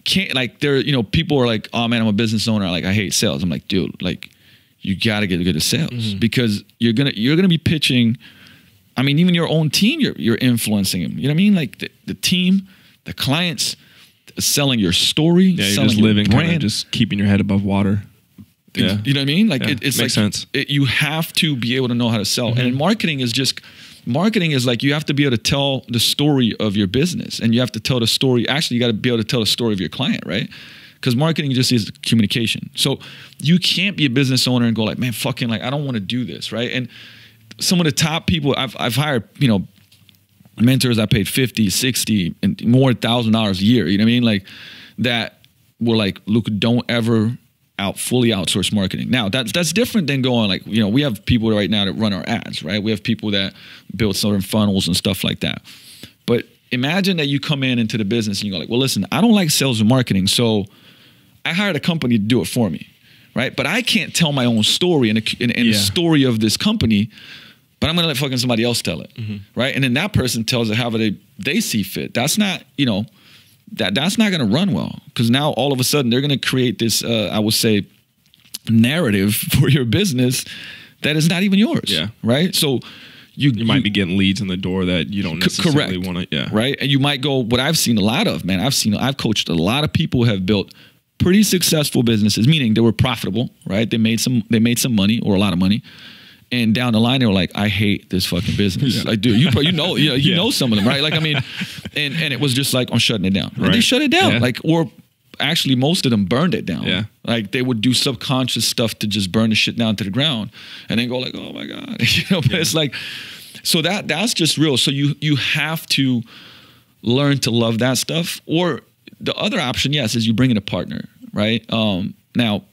people are like, oh man, I'm a business owner. Like I hate sales. I'm like, dude, like you got to get good at sales because you're gonna be pitching. I mean, even your own team, you're influencing them. You know what I mean? Like the team, the clients, selling your story, selling just your living, brand, just keeping your head above water. Yeah. You know what I mean? Like it's makes like sense. You have to be able to know how to sell. And marketing is like you have to be able to tell the story of your business, and you have to tell the story. Actually, you got to be able to tell the story of your client, right? Because marketing just is communication. So you can't be a business owner and go like, man, fucking like I don't want to do this, right? And some of the top people I've hired, you know, mentors I paid $50, $60 and more $1,000 a year. You know what I mean? Like that we're like, Luka, don't ever fully outsource marketing. Now that's different than going like, you know, we have people right now that run our ads, right? We have people that build certain funnels and stuff like that. But imagine that you come into the business and you go like, well, listen, I don't like sales and marketing, so I hired a company to do it for me, right? But I can't tell my own story and the story of this company, but I'm going to let fucking somebody else tell it, right? And then that person tells it however they see fit. That's not, you know, that's not going to run well, because now all of a sudden they're going to create this, I would say, narrative for your business that is not even yours, right? So you might be getting leads in the door that you don't necessarily want to, right? And you might go, what I've seen a lot of, man, I've coached a lot of people who have built pretty successful businesses, meaning they were profitable, right? They made some money, or a lot of money. And down the line, they were like, I hate this fucking business. Like, dude, you know some of them, right? Like, I mean, and it was just like, I'm shutting it down. And they shut it down. Like, or actually most of them burned it down. Yeah. Like, they would do subconscious stuff to just burn the shit down to the ground and then go like, oh my God. You know, but it's like, so that's just real. So you have to learn to love that stuff. Or the other option, yes, is you bring in a partner, right? Now,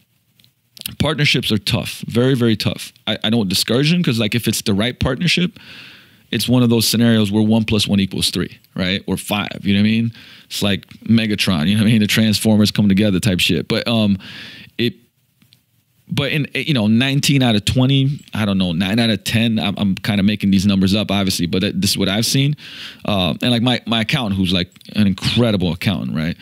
partnerships are tough, very, very tough. I don't discourage them, because like if it's the right partnership, it's one of those scenarios where 1 + 1 = 3, right? Or 5, you know what I mean? It's like Megatron, you know what I mean? The Transformers come together type shit. But in, you know, 19 out of 20, I don't know, 9 out of 10, I'm kind of making these numbers up, obviously, but this is what I've seen. And like my accountant, who's like an incredible accountant, right?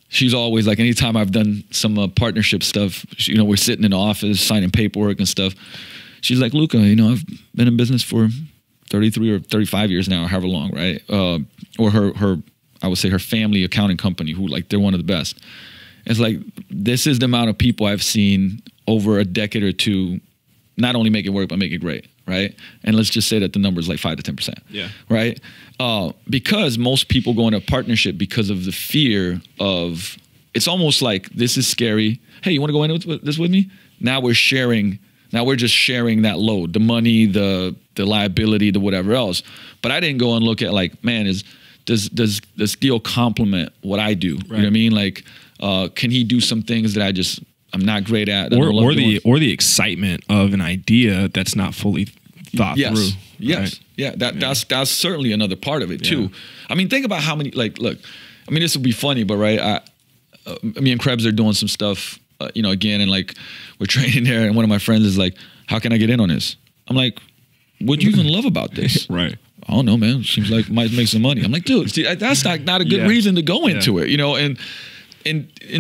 She's always like, anytime I've done some partnership stuff, you know, we're sitting in the office signing paperwork and stuff. She's like, Luka, you know, I've been in business for 33 or 35 years now, or however long, right? Or her, I would say her family accounting company, who like, they're one of the best. It's like, this is the amount of people I've seen over a decade or two, not only make it work, but make it great, right? And let's just say that the number is like 5 to 10%, right? Because most people go into a partnership because of the fear of, it's almost like, this is scary. Hey, you want to go into this with me? Now we're just sharing that load, the money, the liability, the whatever else. But I didn't go and look at like, man, does this deal complement what I do? Right. You know what I mean? Like, can he do some things that I'm not great at? Or the excitement of an idea that's not fully thought through. Yes. Right? Yeah. That's certainly another part of it too. I mean, think about how many, like, look, I mean, this will be funny, but right. Me and Krebs are doing some stuff, you know, again, and like we're training there, and one of my friends is like, how can I get in on this? I'm like, what do you even love about this? Right. I don't know, man. Seems like might make some money. I'm like, dude, see, that's not a good reason to go into it, you know? And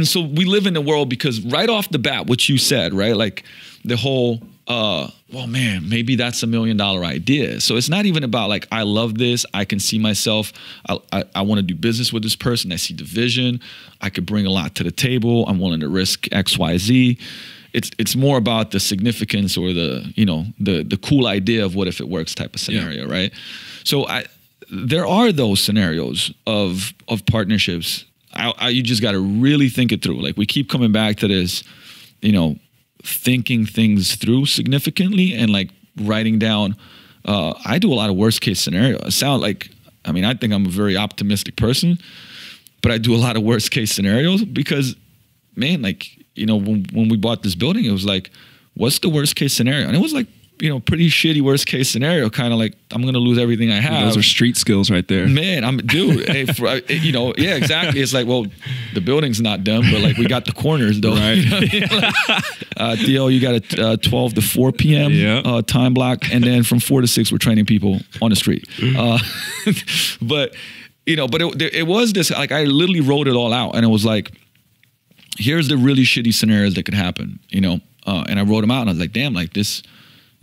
so we live in the world, because right off the bat, what you said, right? Like the whole, well, man, maybe that's $1 million idea. So it's not even about like, I love this. I can see myself. I want to do business with this person. I see the vision. I could bring a lot to the table. I'm willing to risk X, Y, Z. It's more about the significance, or the, you know, the cool idea of what if it works type of scenario, right? So there are those scenarios of partnerships. You just got to really think it through. Like, we keep coming back to this, you know, thinking things through significantly, and like writing down. I do a lot of worst case scenario. I sound like, I mean, I think I'm a very optimistic person, but I do a lot of worst case scenarios, because, man, like, you know, when we bought this building, it was like, what's the worst case scenario? And it was like, you know, pretty shitty worst case scenario, kind of like, I'm going to lose everything I have. Those are street skills right there. Man, hey, you know, yeah, exactly. It's like, well, the building's not done, but like, we got the corners though. Right. Like, Theo, you got a 12 to 4 p.m. Time block. And then from 4 to 6, we're training people on the street. But, you know, but it was this, like, I literally wrote it all out, and it was like, here's the really shitty scenarios that could happen, you know? And I wrote them out, and I was like, damn, like this,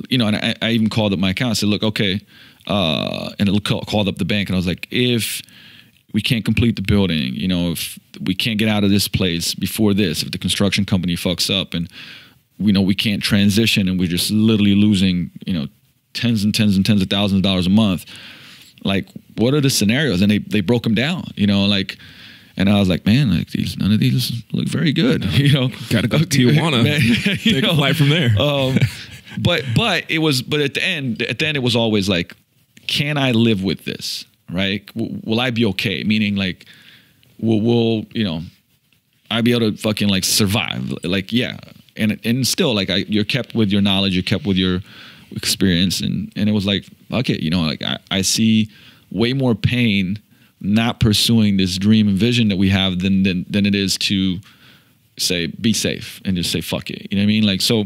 you know, and I even called up my account. I said, look, okay. And it called up the bank, and I was like, if we can't complete the building, you know, if we can't get out of this place before this, if the construction company fucks up, and we know we can't transition, and we're just literally losing, you know, tens and tens and tens of thousands of dollars a month, like, what are the scenarios? And they broke them down, you know, like, and I was like, man, like, none of these look very good, you know. Got to go to Tijuana, take a flight from there. But at the end it was always like, can I live with this, right? Will I be okay? Meaning, like, will you know, I'd be able to fucking like survive. Like, yeah. And still like you're kept with your knowledge, you're kept with your experience. And it was like, okay, you know, like I see way more pain not pursuing this dream and vision that we have than it is to say, be safe and just say, fuck it. You know what I mean? Like, so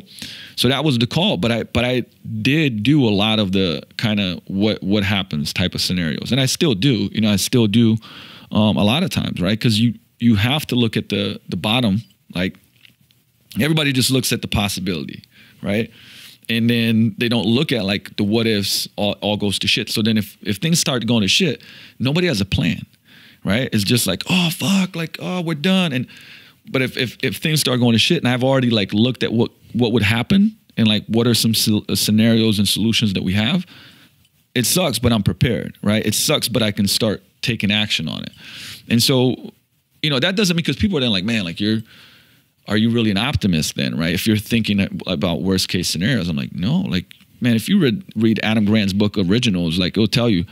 that was the call, but I did do a lot of the kind of what happens type of scenarios. And I still do, you know, a lot of times, right? Cause you have to look at the bottom. Like everybody just looks at the possibility, right? And then they don't look at like the what ifs all goes to shit. So then if things start going to shit, nobody has a plan, right? It's just like, oh, fuck, like, oh, we're done. But if things start going to shit and I've already like looked at what would happen and like what are some scenarios and solutions that we have, it sucks, but I'm prepared, right? It sucks, but I can start taking action on it. And so, you know, that doesn't mean, because people are then like, man, like are you really an optimist then, right? If you're thinking about worst case scenarios, I'm like, no, like, man, if you read Adam Grant's book Originals, like it'll tell you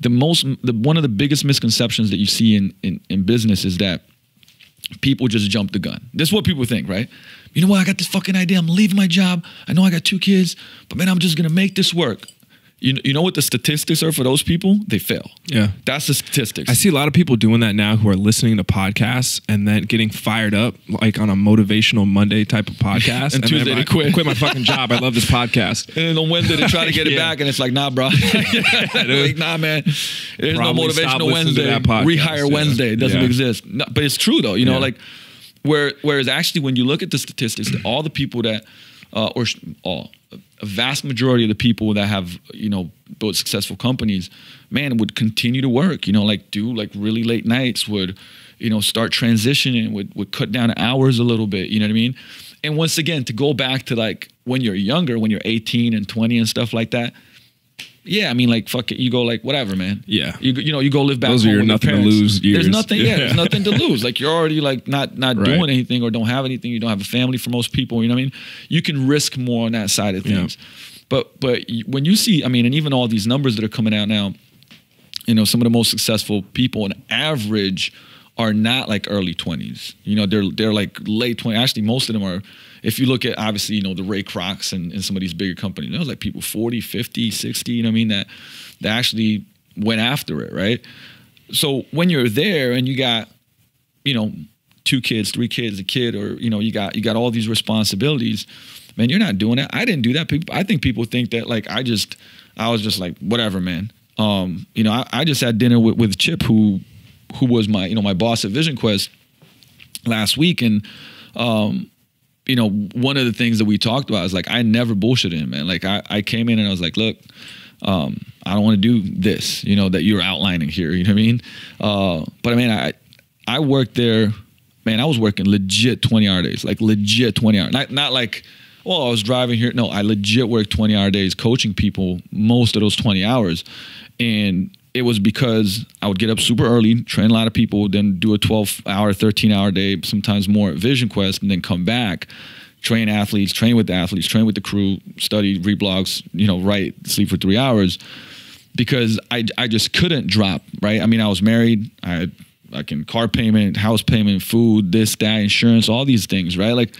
one of the biggest misconceptions that you see in business is that people just jump the gun. This is what people think, right? You know what? I got this fucking idea. I'm leaving my job. I know I got 2 kids, but man, I'm just going to make this work. You know what the statistics are for those people? They fail. Yeah. That's the statistics. I see a lot of people doing that now who are listening to podcasts and then getting fired up like on a motivational Monday type of podcast. and Tuesday they quit. I quit my fucking job. I love this podcast. And then on Wednesday they try to get it back and it's like, nah, bro. Like, nah, man. There's Probably no motivational Wednesday. Rehire Wednesday. It doesn't exist. No, but it's true though. You know, like whereas actually when you look at the statistics, all the people that, a vast majority of the people that have, you know, built successful companies, man, would continue to work, you know, like do like really late nights, would, you know, start transitioning, would cut down hours a little bit, you know what I mean? And once again, to go back to like when you're younger, when you're 18 and 20 and stuff like that, yeah, I mean, like, fuck it, you go like, whatever, man. Yeah. You know, you go live back Those home are your with nothing your to parents. lose years. There's nothing to lose. Like, you're already like not doing anything or don't have anything. You don't have a family for most people, you know what I mean? You can risk more on that side of things. Yeah. But when you see, I mean, and even all these numbers that are coming out now, you know, some of the most successful people on average are not like early 20s. You know, they're like late 20s. Actually, most of them are, if you look at, obviously, you know, the Ray Krocs and some of these bigger companies, there's like people 40, 50, 60, you know what I mean, that actually went after it, right? So when you're there and you got, you know, 2 kids, 3 kids, a kid, or, you know, you got all these responsibilities, man, you're not doing that. I didn't do that. I think people think that like I was just like, whatever, man. You know, I just had dinner with Chip, who was my, you know, my boss at Vision Quest last week. And, you know, one of the things that we talked about is like, I never bullshitted him, man. Like I came in and I was like, look, I don't want to do this, you know, that you're outlining here. You know what I mean? But I mean, I worked there, man, I was working legit 20-hour days, like legit 20-hour, not like, well, I was driving here. No, I legit worked 20-hour days coaching people most of those 20 hours. And it was because I would get up super early, train a lot of people, then do a 12-hour, 13-hour day, sometimes more at Vision Quest, and then come back, train athletes, train with the crew, study, read blogs, you know, write, sleep for 3 hours, because I just couldn't drop, right? I mean, I was married, I had car payment, house payment, food, this, that, insurance, all these things, right? Like,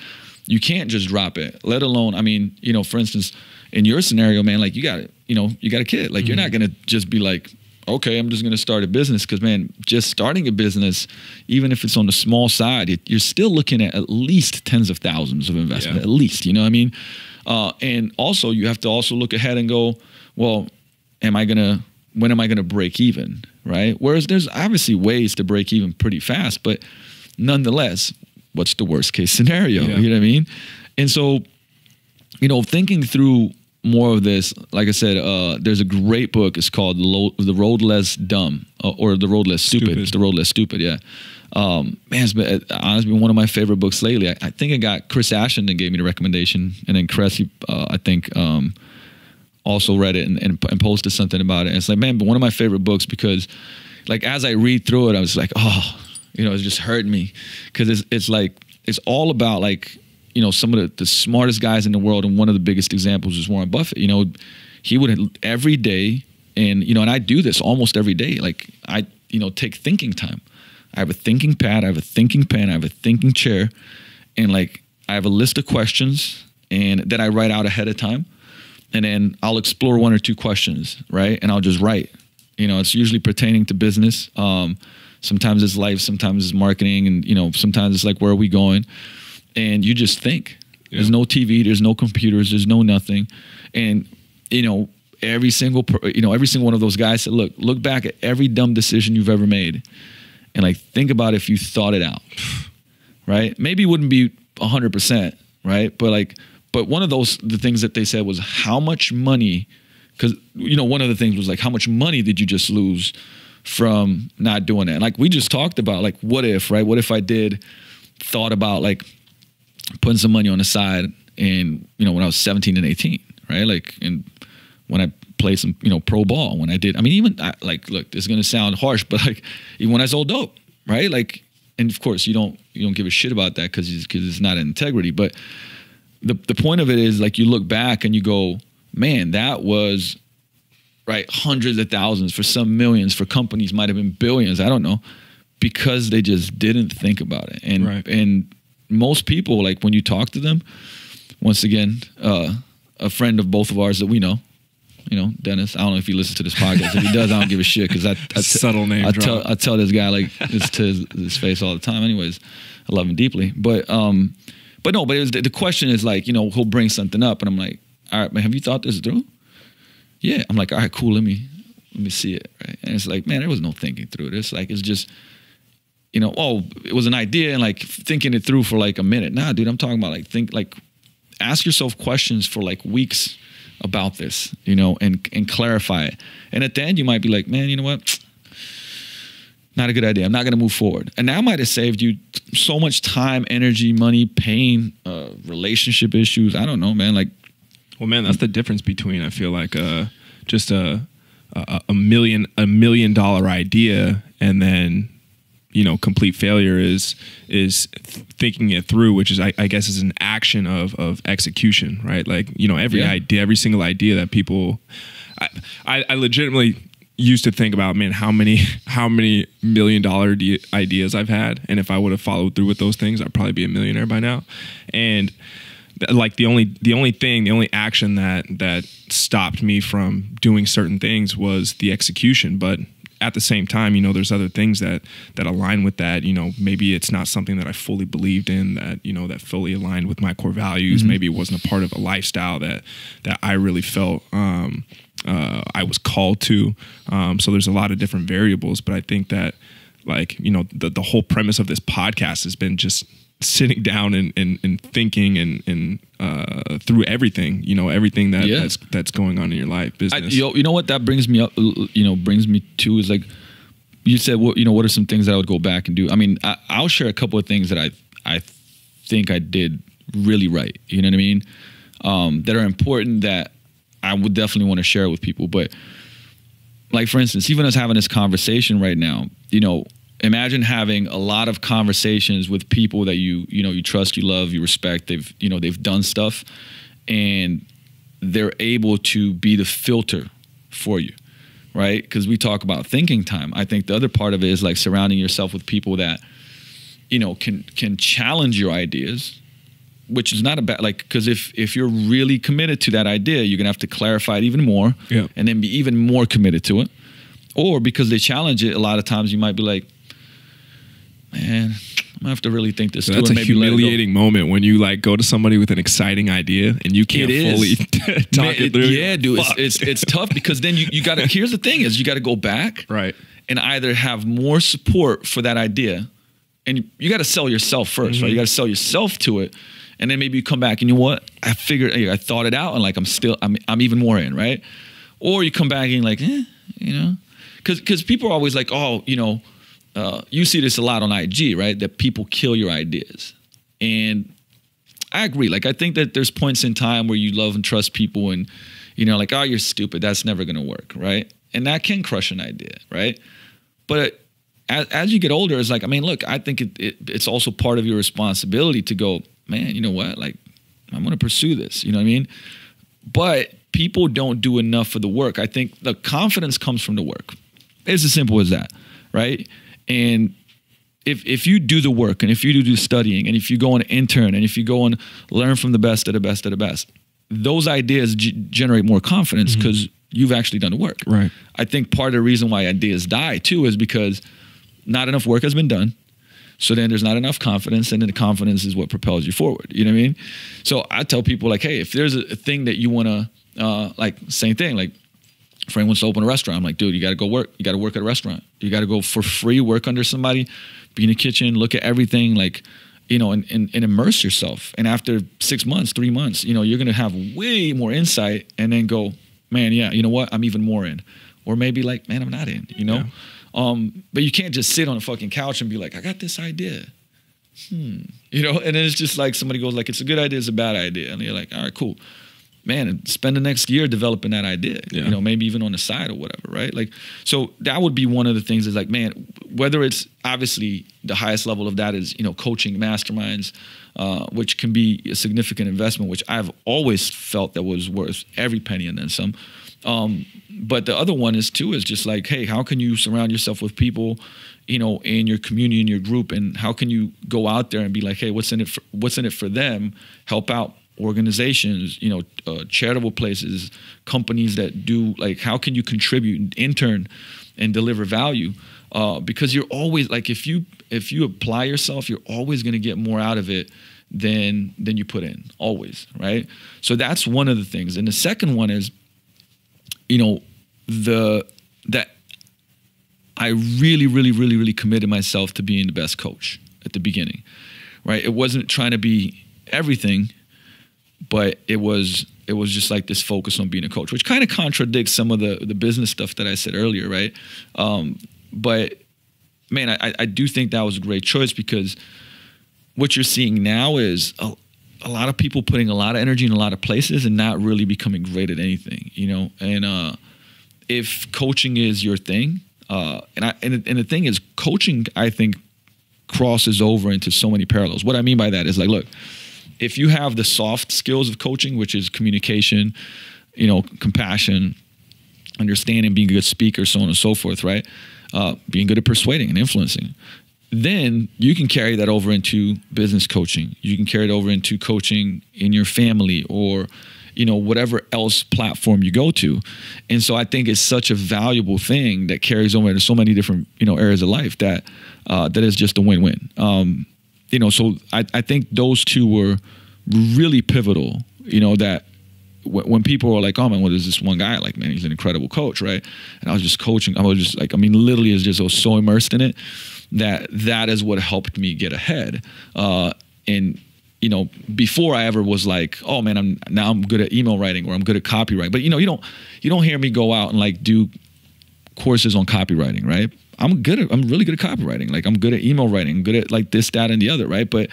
you can't just drop it, let alone, I mean, you know, for instance, in your scenario, man, like you got a kid. Like, you're not going to just be like, okay, I'm just going to start a business, because, man, just starting a business, even if it's on the small side, you're still looking at least tens of thousands of investment, at least, you know what I mean? And also, you have to also look ahead and go, well, when am I going to break even, right? Whereas there's obviously ways to break even pretty fast, but nonetheless, what's the worst case scenario? Yeah. You know what I mean? And so, you know, thinking through more of this, like I said, there's a great book. It's called The Road Less Dumb, or The Road Less Stupid. It's The Road Less Stupid, yeah. Man, it's been honestly one of my favorite books lately. I think I got Chris Ashton gave me the recommendation, and then Chris, I think, also read it and posted something about it. And it's like, man, but one of my favorite books, because like as I read through it, I was like, oh, you know, it's just hurting me, because it's like, it's all about like, you know, some of the smartest guys in the world, and one of the biggest examples is Warren Buffett. You know, he would every day, and you know, and I do this almost every day. Like I, you know, take thinking time. I have a thinking pad, I have a thinking pen, I have a thinking chair, and like I have a list of questions and that I write out ahead of time. And then I'll explore one or two questions, right? And I'll just write. You know, it's usually pertaining to business. Sometimes it's life, sometimes it's marketing, and you know, sometimes it's like, where are we going? And you just think. Yeah. There's no TV, there's no computers, there's no nothing. And you know, every single one of those guys said, look back at every dumb decision you've ever made, and like think about if you thought it out, right? Maybe it wouldn't be 100%, right? But one of the things that they said was, how much money? Because you know, one of the things was like, how much money did you just lose from not doing that? And like we just talked about, like, what if, right? What if I thought about like putting some money on the side, and you know, when I was 17 and 18, right? Like, and when I played some, you know, pro ball, when I did, I mean, even like, look, this is gonna sound harsh, but like even when I sold dope, right? Like, and of course you don't give a shit about that because it's not integrity. But the point of it is, like, you look back and you go, man, that was right, hundreds of thousands, for some millions, for companies might have been billions, I don't know, because they just didn't think about it. And right. And most people, like when you talk to them, once again, a friend of both of ours that we know, you know, Dennis, I don't know if he listens to this podcast. If he does, I don't give a shit, because subtle name drop. I tell this guy like this to his face all the time. Anyways, I love him deeply. But the question is like, you know, he'll bring something up, and I'm like, all right, man, have you thought this through? Yeah. I'm like, all right, cool. Let me see it. Right. And it's like, man, there was no thinking through this. Like, it's just, you know, oh, it was an idea, and like thinking it through for like a minute. Nah, dude, I'm talking about like ask yourself questions for like weeks about this, you know, and clarify it. And at the end, you might be like, man, you know what? Not a good idea. I'm not going to move forward. And that might have saved you so much time, energy, money, pain, relationship issues. I don't know, man. Like, well, man, that's the difference between, I feel like, just a $1 million idea, and then, you know, complete failure is thinking it through, which is, I guess, is an action of execution, right? Like, you know, every single idea that people, I legitimately used to think about, man, how many $1 million ideas I've had, and if I would have followed through with those things, I'd probably be a millionaire by now. And like the only action that stopped me from doing certain things was the execution. But at the same time, you know, there's other things that align with that. You know, maybe it's not something that I fully believed in, that, you know, that fully aligned with my core values. Mm-hmm. Maybe it wasn't a part of a lifestyle that I really felt I was called to. So there's a lot of different variables, but I think that, like, you know, the whole premise of this podcast has been just sitting down and thinking and through everything, you know, everything that's going on in your life, business. You know what that brings me up, you know, brings me to is, like, you said, what are some things that I would go back and do? I mean, I'll share a couple of things that I think I did really right. You know what I mean? That are important, that I would definitely want to share with people. But like, for instance, even us having this conversation right now, you know, imagine having a lot of conversations with people that you trust, you love, you respect. They've done stuff, and they're able to be the filter for you, right? Because we talk about thinking time. I think the other part of it is like surrounding yourself with people that, you know, can challenge your ideas, which is not a bad, like, because if you're really committed to that idea, you're gonna have to clarify it even more, and then be even more committed to it. Or because they challenge it, a lot of times you might be like, man, I'm gonna have to really think this through. That's a humiliating moment when you like go to somebody with an exciting idea and you can't fully talk it through. Yeah, dude, it's tough, because then you got to. Here's the thing: is you got to go back, right, and either have more support for that idea, and you got to sell yourself first, mm-hmm. right? You got to sell yourself to it, and then maybe you come back and, you know what? I figured, I thought it out, and like I'm even more in, right? Or you come back and you're like, you know, because people are always like, oh, you know. You see this a lot on IG, right? That people kill your ideas. And I agree. Like, I think that there's points in time where you love and trust people, and, you know, like, oh, you're stupid, that's never going to work, right? And that can crush an idea, right? But as you get older, it's like, I mean, look, I think it's also part of your responsibility to go, man, you know what? Like, I'm going to pursue this, you know what I mean? But people don't do enough of the work. I think the confidence comes from the work. It's as simple as that, right? And if you do the work, and if you do studying, and if you go and intern, and if you go and learn from the best of the best of the best, those ideas generate more confidence because you've actually done the work. Right. I think part of the reason why ideas die too is because not enough work has been done. So then there's not enough confidence, and then the confidence is what propels you forward. You know what I mean? So I tell people like, hey, if there's a thing that you want to, like same thing, like a friend wants to open a restaurant. I'm like, dude, you got to go work. You got to work at a restaurant. You got to go for free, work under somebody, be in the kitchen, look at everything, like, you know, and immerse yourself. And after 6 months, 3 months, you know, you're going to have way more insight, and then go, man, yeah, you know what? I'm even more in. Or maybe like, man, I'm not in, you know? Yeah. But you can't just sit on a fucking couch and be like, I got this idea. You know, and then it's just like somebody goes like, it's a good idea, it's a bad idea. And you're like, all right, cool. Man, and spend the next year developing that idea, you know, maybe even on the side or whatever, right? Like, so that would be one of the things is like, man, whether it's obviously the highest level of that is, you know, coaching masterminds, which can be a significant investment, which I've always felt that was worth every penny and then some. But the other one is too, is just like, hey, how can you surround yourself with people, you know, in your community, in your group, and how can you go out there and be like, hey, what's in it for them? Help out organizations, you know, charitable places, companies that do, like, how can you contribute, intern, and deliver value? Because you're always like, if you apply yourself, you're always going to get more out of it than you put in, always, right? So that's one of the things. And the second one is, you know, that I really committed myself to being the best coach at the beginning, right? It wasn't trying to be everything, but it was just like this focus on being a coach, which kind of contradicts some of the business stuff that I said earlier, right? But man, I do think that was a great choice, because what you're seeing now is a lot of people putting a lot of energy in a lot of places and not really becoming great at anything, you know? And if coaching is your thing, and the thing is, coaching, I think, crosses over into so many parallels. What I mean by that is like, look, if you have the soft skills of coaching, which is communication, you know, compassion, understanding, being a good speaker, so on and so forth, right? Being good at persuading and influencing, then you can carry that over into business coaching. You can carry it over into coaching in your family, or, you know, whatever else platform you go to. And so I think it's such a valuable thing that carries over into so many different, you know, areas of life that is just a win-win. You know, so I think those two were really pivotal, you know, that when people were like, oh man, well, there's this one guy, like, man, he's an incredible coach, right? And I was just coaching. I was just like, I mean, literally I was so immersed in it that is what helped me get ahead. And, you know, before I ever was like, oh man, I'm good at email writing, or I'm good at copywriting. But, you know, you don't hear me go out and like do courses on copywriting, right? I'm really good at copywriting. Like, I'm good at email writing. I'm good at like this, that, and the other, right? But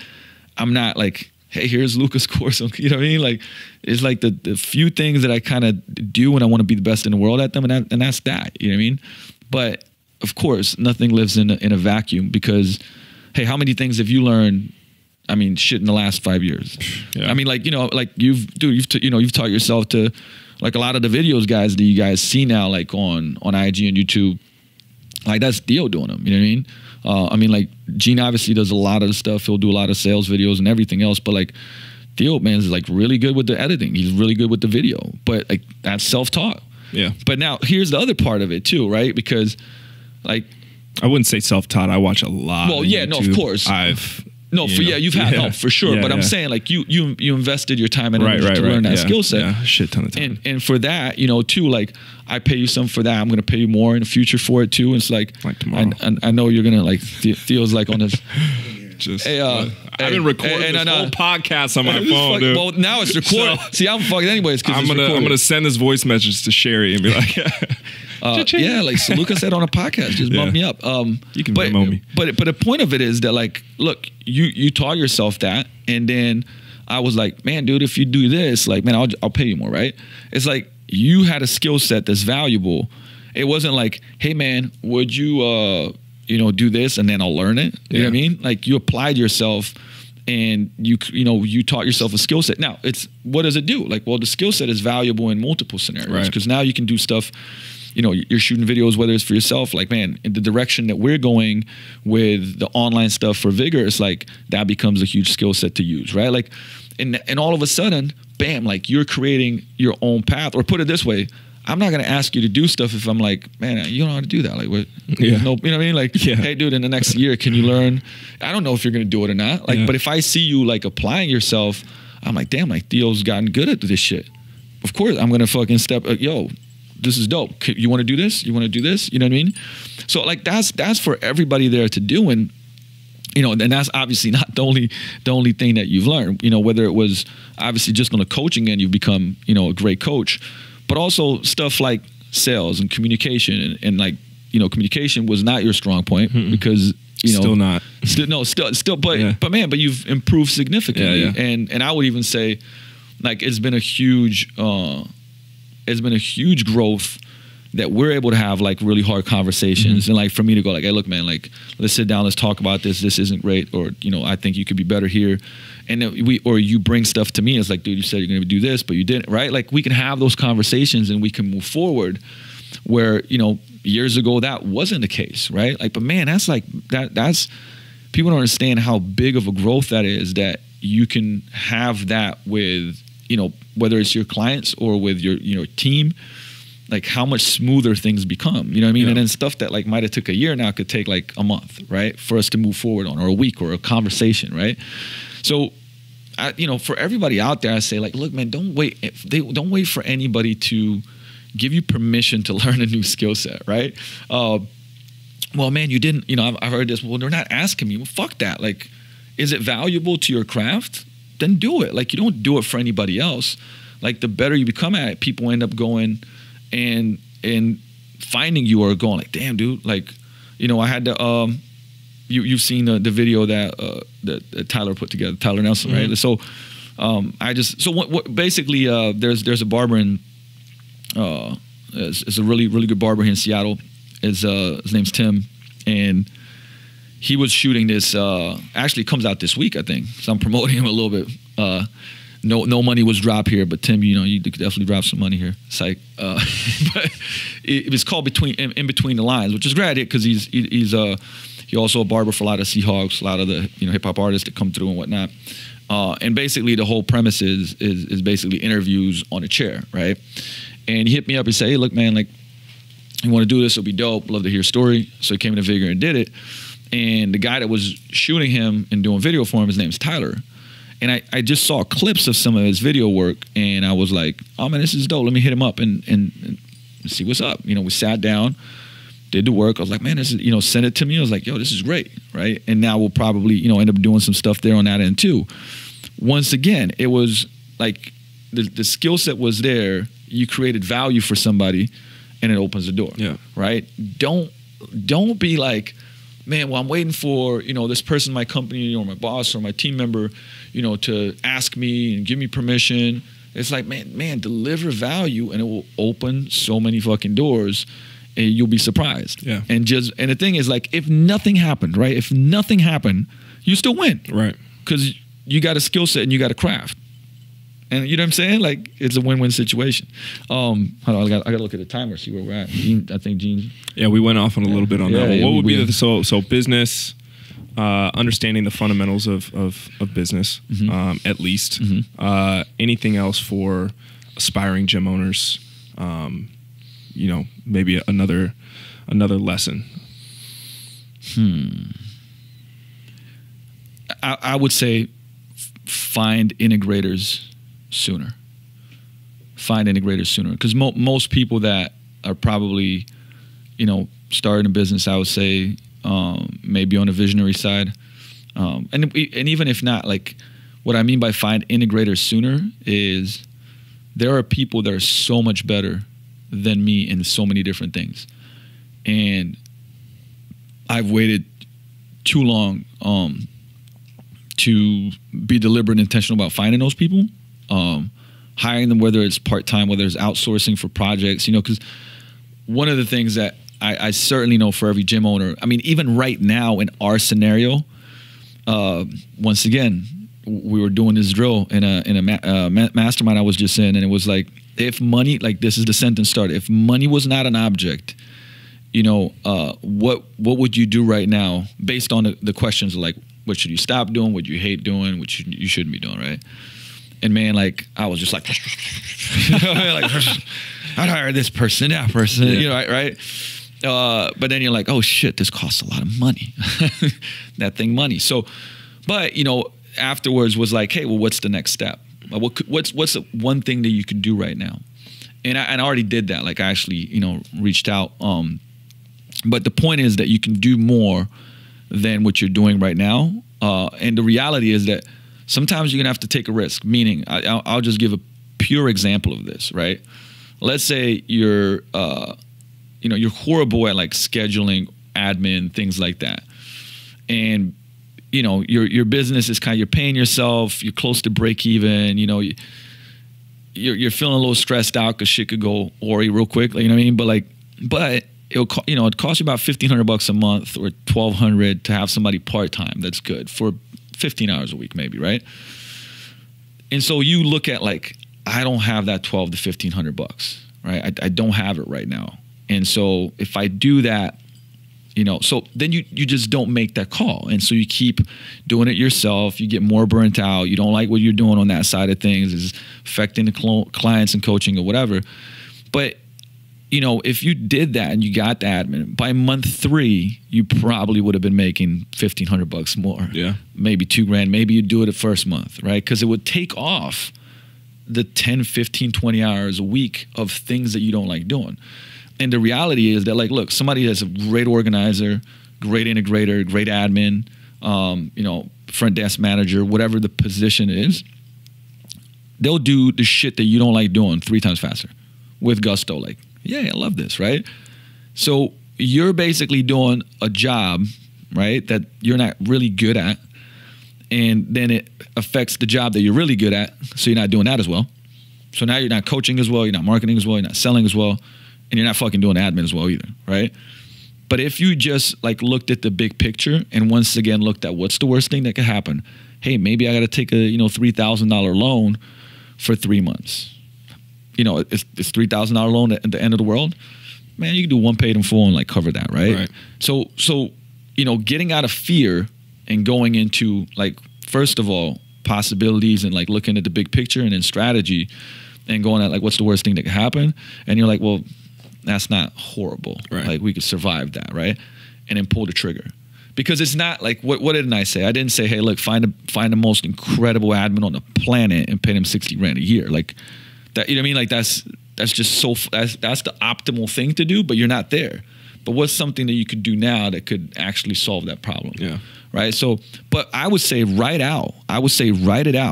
I'm not like, hey, here's Luka's course. You know what I mean? Like, it's like the few things that I kind of do when I want to be the best in the world at them, and that's that. You know what I mean? But of course, nothing lives in a vacuum, because, hey, how many things have you learned? I mean, shit, in the last 5 years. Yeah. I mean, like, you know, like you've taught yourself to, like, a lot of the videos, guys, that you guys see now, like on IG and YouTube. Like, that's Theo doing them, you know what I mean? I mean, like, Gene obviously does a lot of the stuff. He'll do a lot of sales videos and everything else. But, like, Theo, man, is, like, really good with the editing. He's really good with the video. But, like, that's self-taught. Yeah. But now, here's the other part of it, too, right? Because, like... I wouldn't say self-taught. I watch a lot of YouTube. No, of course. You've had help, for sure. But I'm saying, like, you invested your time and energy to learn that skill set. Yeah, a shit ton of time. And for that, you know, too, like, I pay you some for that. I'm going to pay you more in the future for it, too. And it's like tomorrow. I know you're going to, like, Theo's like on this. I've been recording this whole podcast on my phone, dude. Well, now it's recorded. So, see, I'm fucking anyways. I'm gonna send this voice message to Sherry and be like, yeah, like, so Luka said on a podcast, just bump me up. You can Venmo me. But the point of it is that, like, look, you taught yourself that, and then I was like, man, dude, if you do this, like, man, I'll pay you more, right? It's like, you had a skill set that's valuable. It wasn't like, hey, man, would you do this and then I'll learn it. You know what I mean? Like, you applied yourself, and you taught yourself a skill set. Now, what does it do? Like, well, the skill set is valuable in multiple scenarios, because now you can do stuff you're shooting videos, whether it's for yourself, like, man, in the direction that we're going with the online stuff for Vigor, it's like that becomes a huge skill set to use, right? Like, and all of a sudden, bam, like you're creating your own path. Or put it this way, I'm not going to ask you to do stuff if I'm like, man, you don't know how to do that. Like, what? Yeah. No, you know what I mean? Like, hey, dude, in the next year, can you learn? I don't know if you're going to do it or not. Like, but if I see you like applying yourself, I'm like, damn, like Theo's gotten good at this shit. Of course, I'm going to fucking step, yo, this is dope. You want to do this? You want to do this? You know what I mean? So like, that's for everybody there to do. And, and that's obviously not the only thing that you've learned, whether it was obviously just on the coaching end, you've become, a great coach, but also stuff like sales and communication and like, communication was not your strong point because, still not. Still, but you've improved significantly. And I would even say like, it's been a huge growth that we're able to have like really hard conversations and like for me to go like, hey, look, man, like let's sit down, let's talk about this. This isn't great, or I think you could be better here. And then you bring stuff to me. It's like, dude, you said you're going to do this, but you didn't, right? Like we can have those conversations and we can move forward. Where years ago that wasn't the case, right? Like, but man, that's like that's people don't understand how big of a growth that is. That you can have that with whether it's your clients or with your team. Like how much smoother things become, you know what I mean? Yeah. And then stuff that like might've took a year now could take like a month, right? For us to move forward on, or a week, or a conversation, right? So, for everybody out there, I say like, look, man, don't wait for anybody to give you permission to learn a new skill set, right? Well, man, you didn't, I've heard this, well, they're not asking me. Well, fuck that. Like, is it valuable to your craft? Then do it. Like, you don't do it for anybody else. Like, the better you become at it, people end up going and finding you, or going like, damn, dude, like, I had to, you've seen the video that Tyler put together, Tyler Nelson, right? So, basically, there's a barber in, it's a really, really good barber here in Seattle. His name's Tim, and he was shooting this, actually comes out this week, I think. So I'm promoting him a little bit. No money was dropped here, but Tim, you could definitely drop some money here. Psych. But it was called In Between the Lines, which is great because he's also a barber for a lot of Seahawks, a lot of the hip hop artists that come through and whatnot. And basically the whole premise is basically interviews on a chair, right? And he hit me up and said, hey, look, man, like, you want to do this? It'll be dope. Love to hear your story. So he came into Vigor and did it. And the guy that was shooting him and doing video for him, his name's Tyler. And I just saw clips of some of his video work, and I was like, oh man, this is dope. Let me hit him up and see what's up. We sat down, did the work. I was like, man, this is, send it to me. I was like, yo, this is great, right? And now we'll probably, end up doing some stuff there on that end too. Once again, it was like the skill set was there. You created value for somebody, and it opens the door. Yeah. Right? Don't be like, man, well, I'm waiting for, this person in my company or my boss or my team member, to ask me and give me permission. It's like, man, deliver value and it will open so many fucking doors and you'll be surprised. Yeah. And the thing is, like, if nothing happened, right? If nothing happened, you still win. Right. Because you got a skill set and you got a craft. And you know what I'm saying? Like, it's a win-win situation. Hold on, I got to look at the timer, see where we're at. I think Gene. Yeah, we went off on a little bit on that one. What would be so business, understanding the fundamentals of business, at least. Anything else for aspiring gym owners? Maybe another lesson. I would say find integrators sooner. Find integrators sooner, because most people that are probably, starting a business, I would say, maybe on the visionary side, and even if not, like, what I mean by find integrators sooner is there are people that are so much better than me in so many different things, and I've waited too long to be deliberate and intentional about finding those people. Hiring them, whether it's part-time, whether it's outsourcing for projects, because one of the things that I certainly know for every gym owner, I mean, even right now in our scenario, once again, we were doing this drill in a mastermind I was just in, and it was like, if money, like this is the sentence starter, if money was not an object, what would you do right now based on the questions like, what should you stop doing? What you hate doing? What you shouldn't be doing, right? And man, like I was just like, like I'd hire this person, that person, right? But then you're like, oh shit, this costs a lot of money. That thing money. So, but afterwards was like, hey, well, what's the next step? What's the one thing that you can do right now? And I already did that. Like I actually, reached out. But the point is that you can do more than what you're doing right now. And the reality is that sometimes you're gonna have to take a risk. Meaning, I'll just give a pure example of this, right? Let's say you're horrible at like scheduling, admin, things like that, and your business is you're paying yourself, you're close to break even, you're feeling a little stressed out because shit could go awry real quick, you know what I mean? But it costs you about $1,500 a month or $1,200 to have somebody part-time that's good for 15 hours a week maybe, right? And so you look at like, I don't have that $1,200 to $1,500, right? I don't have it right now. And so if I do that, so then you just don't make that call. And so you keep doing it yourself. You get more burnt out. You don't like what you're doing on that side of things. It's affecting the clients and coaching or whatever. But, if you did that and you got the admin, by month 3, you probably would have been making $1,500 more. Yeah. Maybe $2,000. Maybe you do it the first month, right? Because it would take off the 10, 15, 20 hours a week of things that you don't like doing. And the reality is that, like, look, somebody that's a great organizer, great integrator, great admin, front desk manager, whatever the position is, they'll do the shit that you don't like doing 3 times faster with gusto. Like, yeah, I love this, right? So you're basically doing a job, right, that you're not really good at, and then it affects the job that you're really good at, so you're not doing that as well. So now you're not coaching as well, you're not marketing as well, you're not selling as well, and you're not fucking doing admin as well either, right? But if you just like looked at the big picture and once again looked at what's the worst thing that could happen, hey, maybe I got to take a $3,000 loan for 3 months. It's $3,000 loan at the end of the world. Man, you can do one paid in full and like cover that, right? So getting out of fear and going into like, first of all, possibilities and like looking at the big picture and then strategy and going at like, what's the worst thing that could happen? And you're like, well, that's not horrible. Right. Like we could survive that, right? And then pull the trigger. Because it's not like, what didn't I say? I didn't say, hey, look, find the most incredible admin on the planet and pay them $60,000 a year. Like that, you know what I mean? Like that's just that's the optimal thing to do, but you're not there. But what's something that you could do now that could actually solve that problem? Yeah. Right. So, but I would say write it out.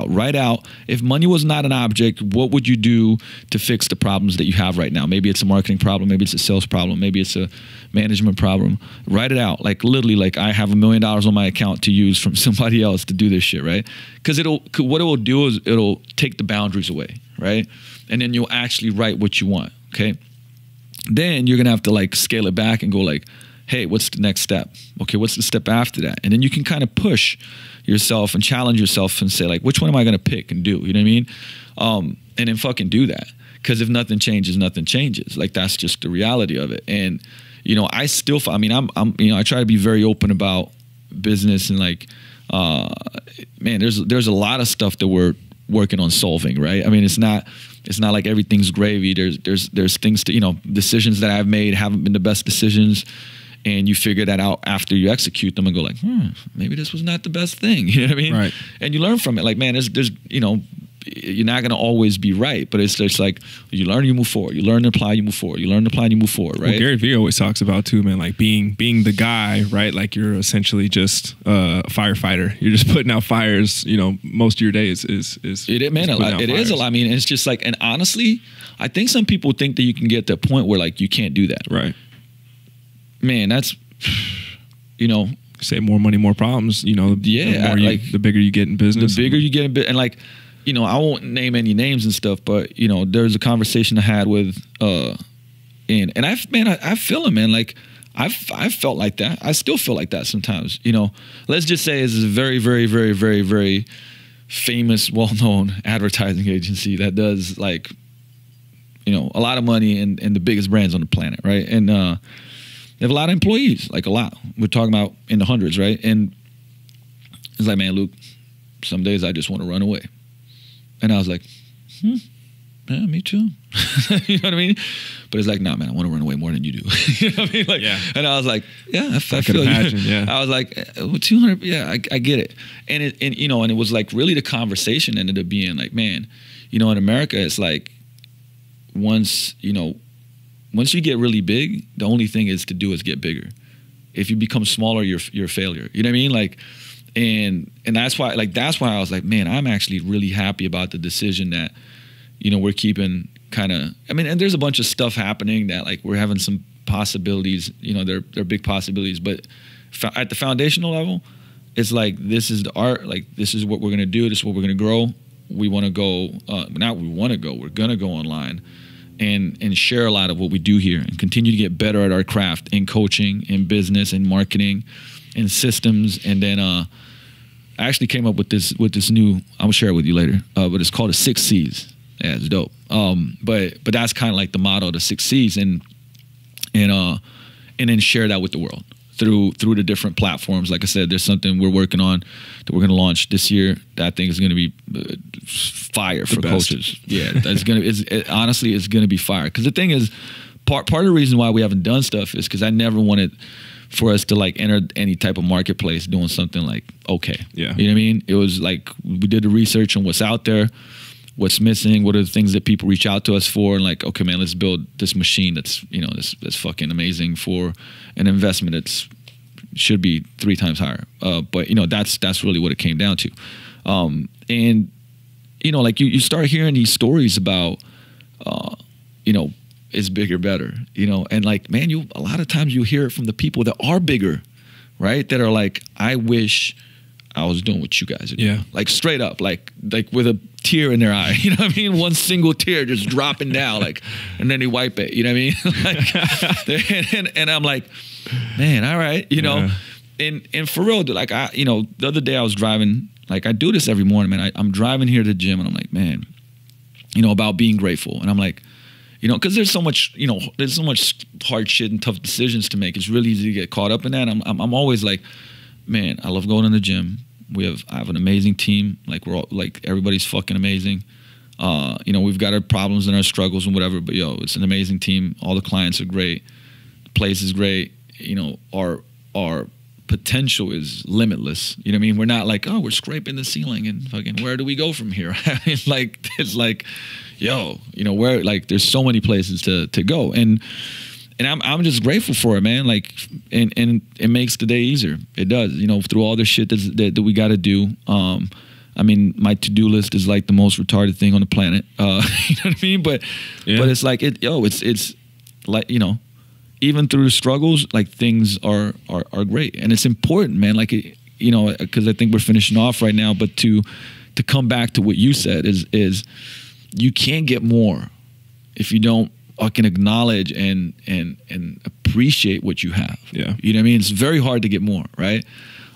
Write out. If money was not an object, what would you do to fix the problems that you have right now? Maybe it's a marketing problem. Maybe it's a sales problem. Maybe it's a management problem. Write it out. Like literally, like I have $1 million on my account to use from somebody else to do this shit. Right. Because what it will do is it'll take the boundaries away. Right. And then you'll actually write what you want. Okay. Then you're going to have to like scale it back and go like, hey, what's the next step? Okay, what's the step after that? And then you can kind of push yourself and challenge yourself and say like, which one am I going to pick and do? You know what I mean? And then fucking do that. Because if nothing changes, nothing changes. Like that's just the reality of it. And I still, I'm I try to be very open about business and like, man, there's a lot of stuff that we're working on solving, right? I mean, it's not like everything's gravy. There's things to, decisions that I've made haven't been the best decisions. And you figure that out after you execute them and go like, maybe this was not the best thing. You know what I mean? Right. And you learn from it. Like, man, there's you're not going to always be right, but it's just like you learn, you move forward. You learn to apply, you move forward. You learn to apply, you move forward, right? Well, Gary Vee always talks about too, man, like being the guy, right? Like you're essentially just a firefighter. You're just putting out fires. Most of your day is it, man. It is a lot. I mean, it's just like, and honestly, I think some people think that you can get to a point where like you can't do that, right? Man, that's say more money, more problems. The bigger you get in business, the bigger you get in business, and like. I won't name any names and stuff, but there's a conversation I had with, and I feel it, man. Like I've felt like that. I still feel like that sometimes. Let's just say it's a very, very, very, very, very famous, well-known advertising agency that does like a lot of money and the biggest brands on the planet, right? And they have a lot of employees, like a lot. We're talking about in the hundreds, right? And it's like, man, Luke, some days I just want to run away. And I was like, yeah, me too. You know what I mean? But it's like, nah, man, I want to run away more than you do. You know what I mean? Like, yeah. And I was like, yeah, I feel imagine, yeah. I was like, 200, yeah, I get it. And it was like really the conversation ended up being like, man, in America, it's like once you get really big, the only thing is to do is get bigger. If you become smaller, you're a failure. You know what I mean? Like, and that's why I was like, man, I'm actually really happy about the decision that, we're keeping and there's a bunch of stuff happening that like we're having some possibilities, they're big possibilities, but at the foundational level, it's like, this is the art, like this is what we're going to do. This is what we're going to grow. We want to go, we're going to go online and share a lot of what we do here and continue to get better at our craft in coaching, in business, in marketing, in systems. And then I actually came up with this new, I'll share it with you later, but it's called the 6 C's. Yeah, it's dope. But that's kind of like the motto, the 6 C's, and then share that with the world through the different platforms. Like I said, there's something we're working on that we're going to launch this year that I think is going to be fire for coaches. Yeah, honestly, it's going to be fire. Because the thing is, part of the reason why we haven't done stuff is because I never wanted for us to like enter any type of marketplace doing something like okay. Yeah. You know what I mean? It was like we did the research on what's out there, what's missing, what are the things that people reach out to us for, and like, okay, man, let's build this machine that's that's fucking amazing for an investment that's should be 3 times higher. But that's really what it came down to. And like you start hearing these stories about it's bigger, better, and like, man, a lot of times you hear it from the people that are bigger, right? That are like, I wish I was doing what you guys are doing. Yeah. Like straight up, like with a tear in their eye. You know what I mean? One single tear just dropping down, like, and then they wipe it. You know what I mean? and I'm like, man, all right, and for real, like the other day I was driving, like I do this every morning, man. I'm driving here to the gym and I'm like, man, about being grateful. And I'm like, because there's so much hard shit and tough decisions to make. It's really easy to get caught up in that. I'm always like, man, I love going to the gym. I have an amazing team. Like we're all, like, everybody's fucking amazing. We've got our problems and our struggles and whatever, but it's an amazing team. All the clients are great. The place is great. Our potential is limitless. You know what I mean? We're not like, oh, we're scraping the ceiling and fucking where do we go from here? It's like, where, like, there's so many places to go. And I'm just grateful for it, man. Like, and it makes the day easier. It does, through all the shit that we got to do. My to-do list is like the most retarded thing on the planet. You know what I mean? But it's like it's like, even through the struggles, like things are great, and it's important, man. Like, because I think we're finishing off right now, but to come back to what you said is you can't get more if you don't can acknowledge and appreciate what you have. Yeah. You know what I mean? It's very hard to get more, right?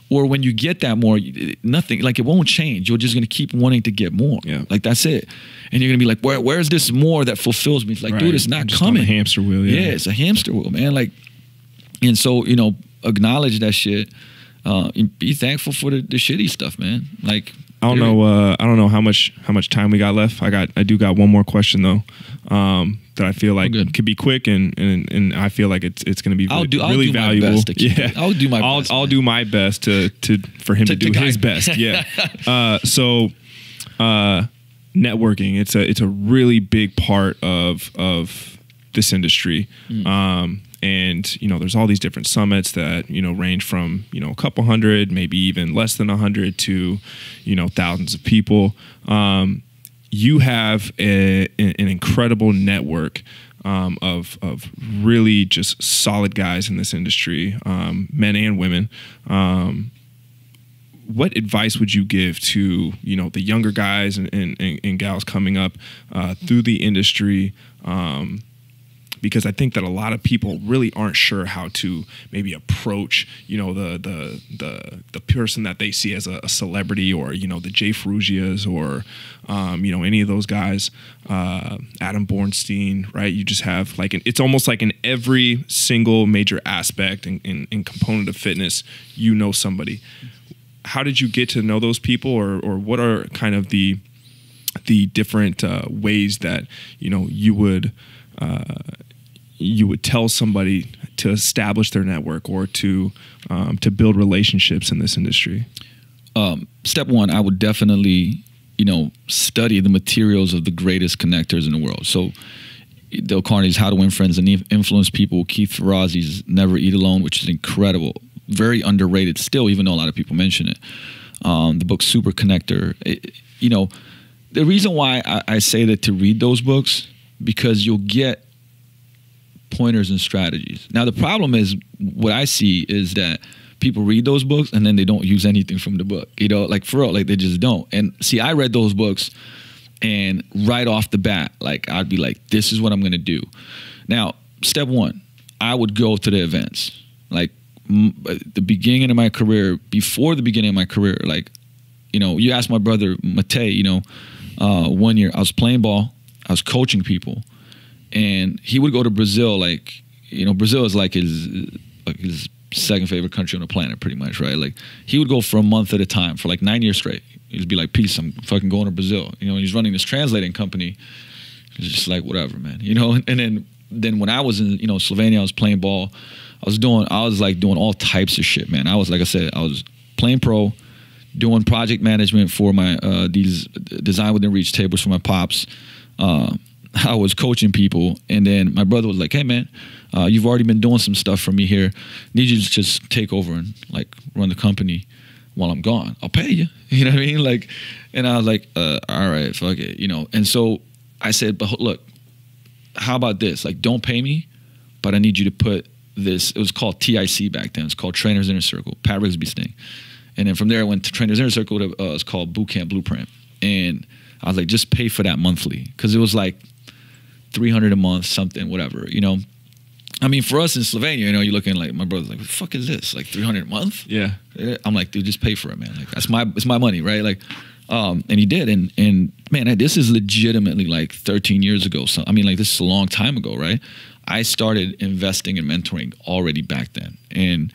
Or when you get that more, nothing, like, it won't change. You're just going to keep wanting to get more. Yeah. Like, that's it. And you're going to be like, where's this more that fulfills me? It's like, dude, it's not coming. On a hamster wheel. Yeah. Yeah, it's a hamster wheel, man. Like, and so, acknowledge that shit. Be thankful for the shitty stuff, man. Like, I don't know how much time we got left. I do got one more question though, that I feel like could be quick and I feel like it's going to be really valuable. I'll do my best. I'll do my best for him to do his best. Yeah. So networking, it's a really big part of this industry. And, there's all these different summits that, range from, a couple hundred, maybe even less than 100 to, thousands of people. You have an incredible network of really just solid guys in this industry, men and women. What advice would you give to, the younger guys and gals coming up through the industry? because I think that a lot of people really aren't sure how to maybe approach, you know, the person that they see as a celebrity, or, you know, the Jay Ferrugias, or, you know, any of those guys, Adam Bornstein, right? You just have like, it's almost like in every single major aspect and component of fitness, you know somebody. How did you get to know those people, or what are kind of the different ways that, you know, you would tell somebody to establish their network, or to build relationships in this industry? Step one, I would definitely, you know, study the materials of the greatest connectors in the world. So Dale Carnegie's How to Win Friends and Influence People, Keith Ferrazzi's Never Eat Alone, which is incredible, very underrated still, even though a lot of people mention it. The book Super Connector. You know, the reason why I say that to read those books, because you'll get pointers and strategies. Now, the problem is, what I see is that people read those books and then they don't use anything from the book. You know, like for real, like they just don't. And see, I read those books, and right off the bat, like I'd be like, this is what I'm going to do. Now, step one, I would go to the events. Like the beginning of my career, before the beginning of my career, like, you know, you ask my brother, Matei, you know, 1 year I was playing ball, I was coaching people, and he would go to Brazil. Like, you know, Brazil is like his second favorite country on the planet, pretty much, right? Like, he would go for a month at a time for like 9 years straight. He'd be like, peace, I'm fucking going to Brazil. You know, he's running this translating company. He's just like, whatever, man. You know, and then when I was in, you know, Slovenia, I was playing ball. I was doing all types of shit, man. I was, like I said, I was playing pro, doing project management for my these design within reach tables for my pops. I was coaching people, and then my brother was like, hey, man, you've already been doing some stuff for me here. Need you to just take over and like run the company while I'm gone. I'll pay you. You know what I mean? Like, and I was like, all right, fuck it, you know. And so I said, but look, how about this? Like, don't pay me, but I need you to put this. It was called TIC back then. It's called Trainers Inner Circle, Pat Rigsby's thing. And then from there, I went to Trainers Inner Circle. It's called Boot Camp Blueprint. And I was like, just pay for that monthly, because it was like $300 a month, something, whatever, you know. I mean, for us in Slovenia, you know, you're looking like, my brother's like, what the fuck is this? Like $300 a month? Yeah. I'm like, dude, just pay for it, man. Like, it's my money, right? Like, and he did. And man, this is legitimately like 13 years ago. So, I mean, like, this is a long time ago, right? I started investing in mentoring already back then. And,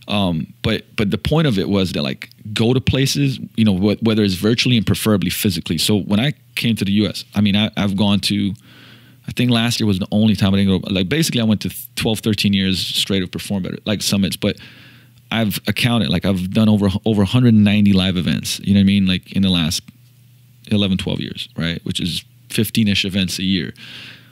but the point of it was that, like, go to places, you know, whether it's virtually and preferably physically. So when I came to the US, I mean, I've gone to, I think last year was the only time I didn't go. Like, basically I went to 12, 13 years straight of Perform Better, like summits, but I've accounted, like, I've done over 190 live events, you know what I mean? Like, in the last 11, 12 years, right? Which is 15-ish events a year,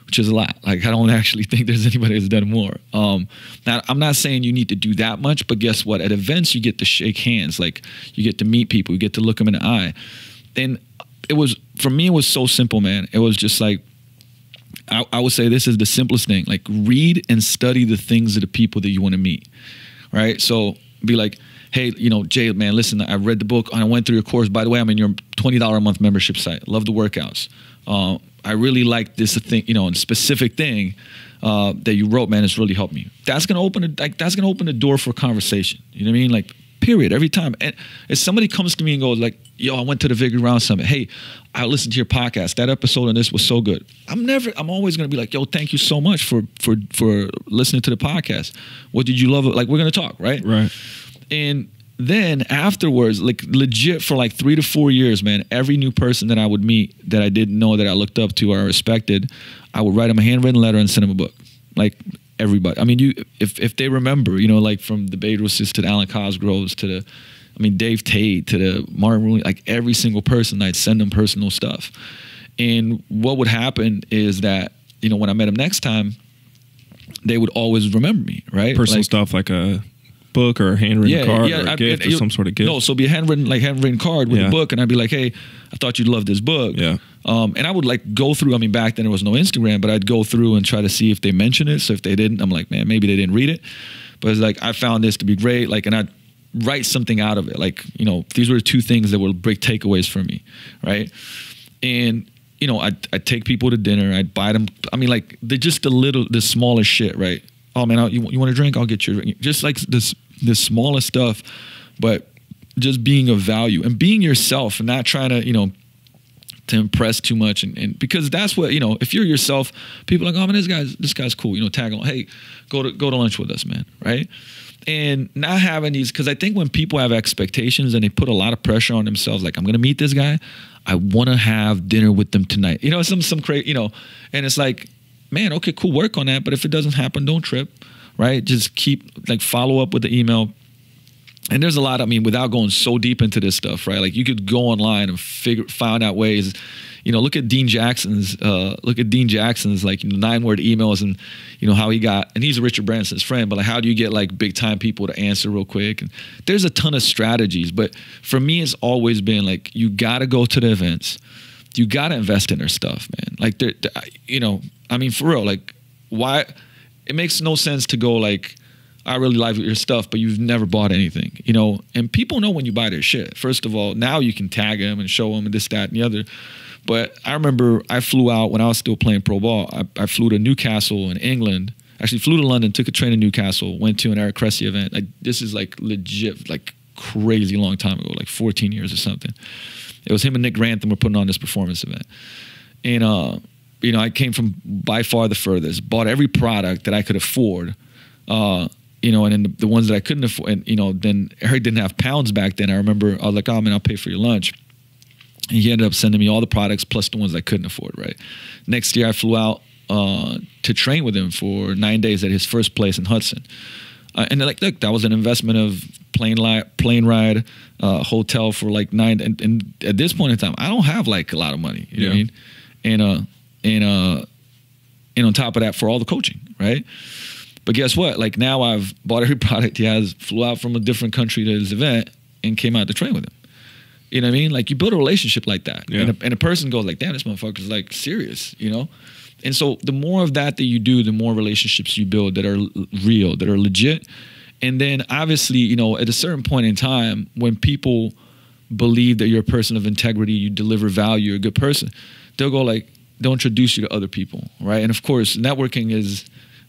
which is a lot. Like, I don't actually think there's anybody that's done more. Now, I'm not saying you need to do that much, but guess what? At events, you get to shake hands. Like, you get to meet people, you get to look them in the eye. And it was, for me, it was so simple, man. It was just like, I would say this is the simplest thing. Like, read and study the things of the people that you want to meet, right? So be like, hey, you know, Jay, man, listen, I read the book and I went through your course. By the way, I'm in your $20 a month membership site. Love the workouts. I really like this thing, you know, and specific thing that you wrote, man, it's really helped me. That's gonna open the door for conversation. You know what I mean? Like, period, every time. And if somebody comes to me and goes like, yo, I went to the Vigor Round Summit. Hey, I listened to your podcast. That episode on this was so good. I'm always going to be like, yo, thank you so much for listening to the podcast. What did you love? Like, we're going to talk, right? Right. And then afterwards, like, legit for like 3 to 4 years, man, every new person that I would meet that I didn't know, that I looked up to or I respected, I would write them a handwritten letter and send them a book. Like, everybody. I mean, if they remember, you know, like, from the Bedroses to the Alan Cosgroves to the, I mean, Dave Tate to the Martin Rooney, like, every single person, I'd send them personal stuff. And what would happen is that, you know, when I met them next time, they would always remember me, right? Personal like, stuff, like a book or a handwritten card or a gift or some sort of gift. No, so it'd be a handwritten card with a book, and I'd be like, hey, I thought you'd love this book. Yeah. And I would, like, go through, I mean, back then there was no Instagram, but I'd go through and try to see if they mentioned it. So if they didn't, I'm like, man, maybe they didn't read it. But it's like, I found this to be great. Like, and I'd write something out of it. Like, you know, these were the two things that were big takeaways for me, right? And you know, I take people to dinner. I'd buy them. I mean, like the smallest shit, right? Oh man, you want a drink? I'll get you a drink. Just like this smallest stuff, but just being of value and being yourself and not trying to, you know, to impress too much. And because that's what, you know, if you're yourself, people are like, oh man, this guy's cool. You know, tag along. Hey, go to lunch with us, man. Right. And not having these, because I think when people have expectations and they put a lot of pressure on themselves, like, I'm going to meet this guy, I want to have dinner with them tonight. You know, some crazy, you know, and it's like, man, okay, cool, work on that. But if it doesn't happen, don't trip, right? Just follow up with the email. And there's a lot, I mean, without going so deep into this stuff, right? Like you could go online and find out ways. You know, look at Dean Jackson's like 9-word emails and, you know, how he got, and he's Richard Branson's friend, but like, how do you get like big time people to answer real quick? And there's a ton of strategies, but for me, it's always been like, you got to go to the events. You got to invest in their stuff, man. Like, you know, I mean, for real, like why, it makes no sense to go like, I really like your stuff, but you've never bought anything, you know, and people know when you buy their shit. First of all, now you can tag them and show them and this, that, and the other. But I remember I flew out when I was still playing pro ball. I flew to Newcastle in England. Actually flew to London, took a train to Newcastle, went to an Eric Cressy event. Like, this is like legit, like crazy long time ago, like 14 years or something. It was him and Nick Grantham were putting on this performance event. And, you know, I came from by far the furthest, bought every product that I could afford, you know, and then the ones that I couldn't afford, and, you know, then Eric didn't have pounds back then. I remember I was like, oh man, I'll pay for your lunch. And he ended up sending me all the products plus the ones I couldn't afford, right? Next year, I flew out to train with him for 9 days at his first place in Hudson. And they're like, look, that was an investment of plane ride, hotel for like 9. And at this point in time, I don't have like a lot of money, you know what I mean? And on top of that, for all the coaching, right? But guess what? Like now I've bought every product he has, flew out from a different country to this event and came out to train with him. You know what I mean? Like you build a relationship like that. Yeah. And a person goes like, damn, this motherfucker's like serious, you know? And so the more of that you do, the more relationships you build that are real, that are legit. And then obviously, you know, at a certain point in time, when people believe that you're a person of integrity, you deliver value, you're a good person, they'll go like, they'll introduce you to other people, right? And of course, networking is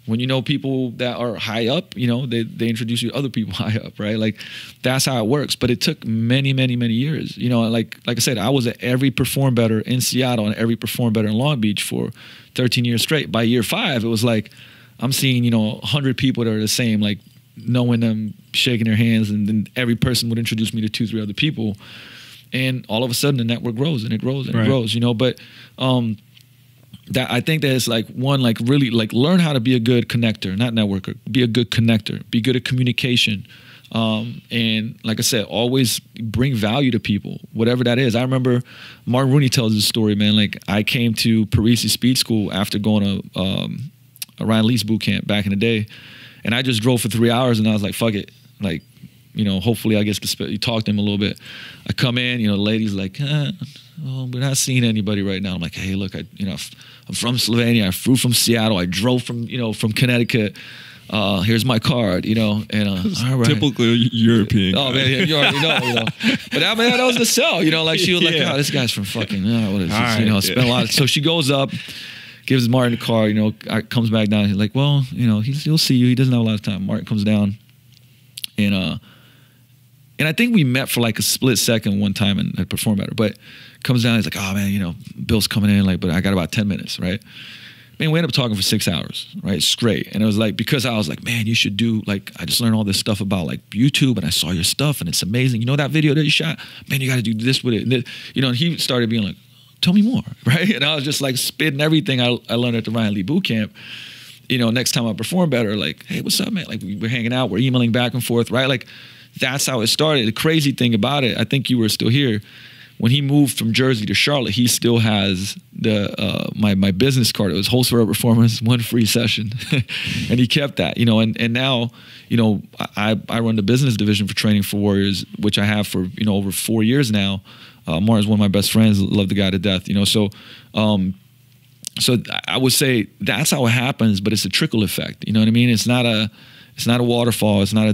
when you know people that are high up, you know, they introduce you to other people high up, right? Like that's how it works. But it took many, many, many years. You know, like I said, I was at every Perform Better in Seattle and every Perform Better in Long Beach for 13 years straight. By year 5, it was like I'm seeing, you know, 100 people that are the same, like knowing them, shaking their hands, and then every person would introduce me to 2-3 other people. And all of a sudden the network grows and it grows and it grows, you know. But that I think that it's like one, like really like learn how to be a good connector, not networker, be a good connector, be good at communication. And like I said, always bring value to people, whatever that is. I remember Martin Rooney tells this story, man. Like I came to Parisi Speed School after going to a Ryan Lease boot camp back in the day. And I just drove for 3 hours and I was like, fuck it. Like, you know, hopefully I get to talk to him a little bit. I come in, you know, the lady's like, well, we're not seeing anybody right now. I'm like, hey, look, I'm from Slovenia. I flew from Seattle. I drove from Connecticut. Here's my card, you know. And all right. Typically European. Oh man, you already know, you know. But I mean, that was the sell, you know. Like she was like, oh, this guy's from fucking, what is this? Right, you know, spent a lot. So she goes up, gives Martin the card, you know, comes back down. He's like, well, you know, he'll see you. He doesn't have a lot of time. Martin comes down, and I think we met for like a split second one time and had Perform Better. But comes down, he's like, oh man, you know, Bill's coming in, like, but I got about 10 minutes, right? Man, we ended up talking for 6 hours, right? Straight. And it was like, because I was like, man, you should do, like, I just learned all this stuff about like YouTube and I saw your stuff and it's amazing. You know that video that you shot? Man, you got to do this with it. And you know, and he started being like, tell me more, right? And I was just like spitting everything I learned at the Ryan Lee boot camp. You know, next time I Perform Better, like, hey, what's up, man? Like, we're hanging out, we're emailing back and forth, right? Like, that's how it started. The crazy thing about it, I think you were still here, when he moved from Jersey to Charlotte, he still has the my business card. It was Hocevar Performance, 1 free session. And he kept that, you know, and now, you know, I run the business division for Training for Warriors, which I have for, you know, over 4 years now. Martin's one of my best friends, love the guy to death, you know, so I would say that's how it happens, but it's a trickle effect, you know what I mean? It's not It's not a waterfall. It's not a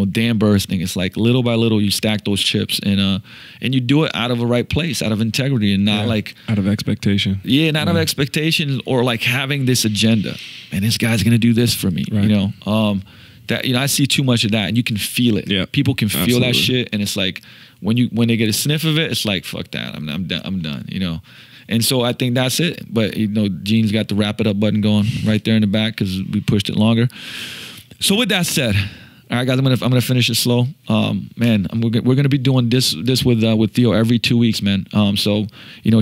dam bursting. It's like little by little you stack those chips, and you do it out of a right place, out of integrity, and not like out of expectation. Yeah, not out of expectations or like having this agenda. And this guy's gonna do this for me. Right. That I see too much of that, and you can feel it. Yeah, people can feel absolutely. that shit, and it's like when they get a sniff of it, it's like fuck that. I'm done. And so I think that's it. But Gene's got the wrap it up button going right there in the back because we pushed it longer. So with that said, all right, guys, I'm gonna finish it slow. Man, we're gonna be doing this with Theo every 2 weeks, man. So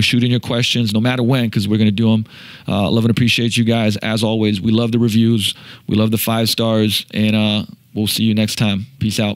shoot in your questions no matter when, because we're gonna do them. Love and appreciate you guys as always. We love the reviews. We love the 5 stars, and we'll see you next time. Peace out.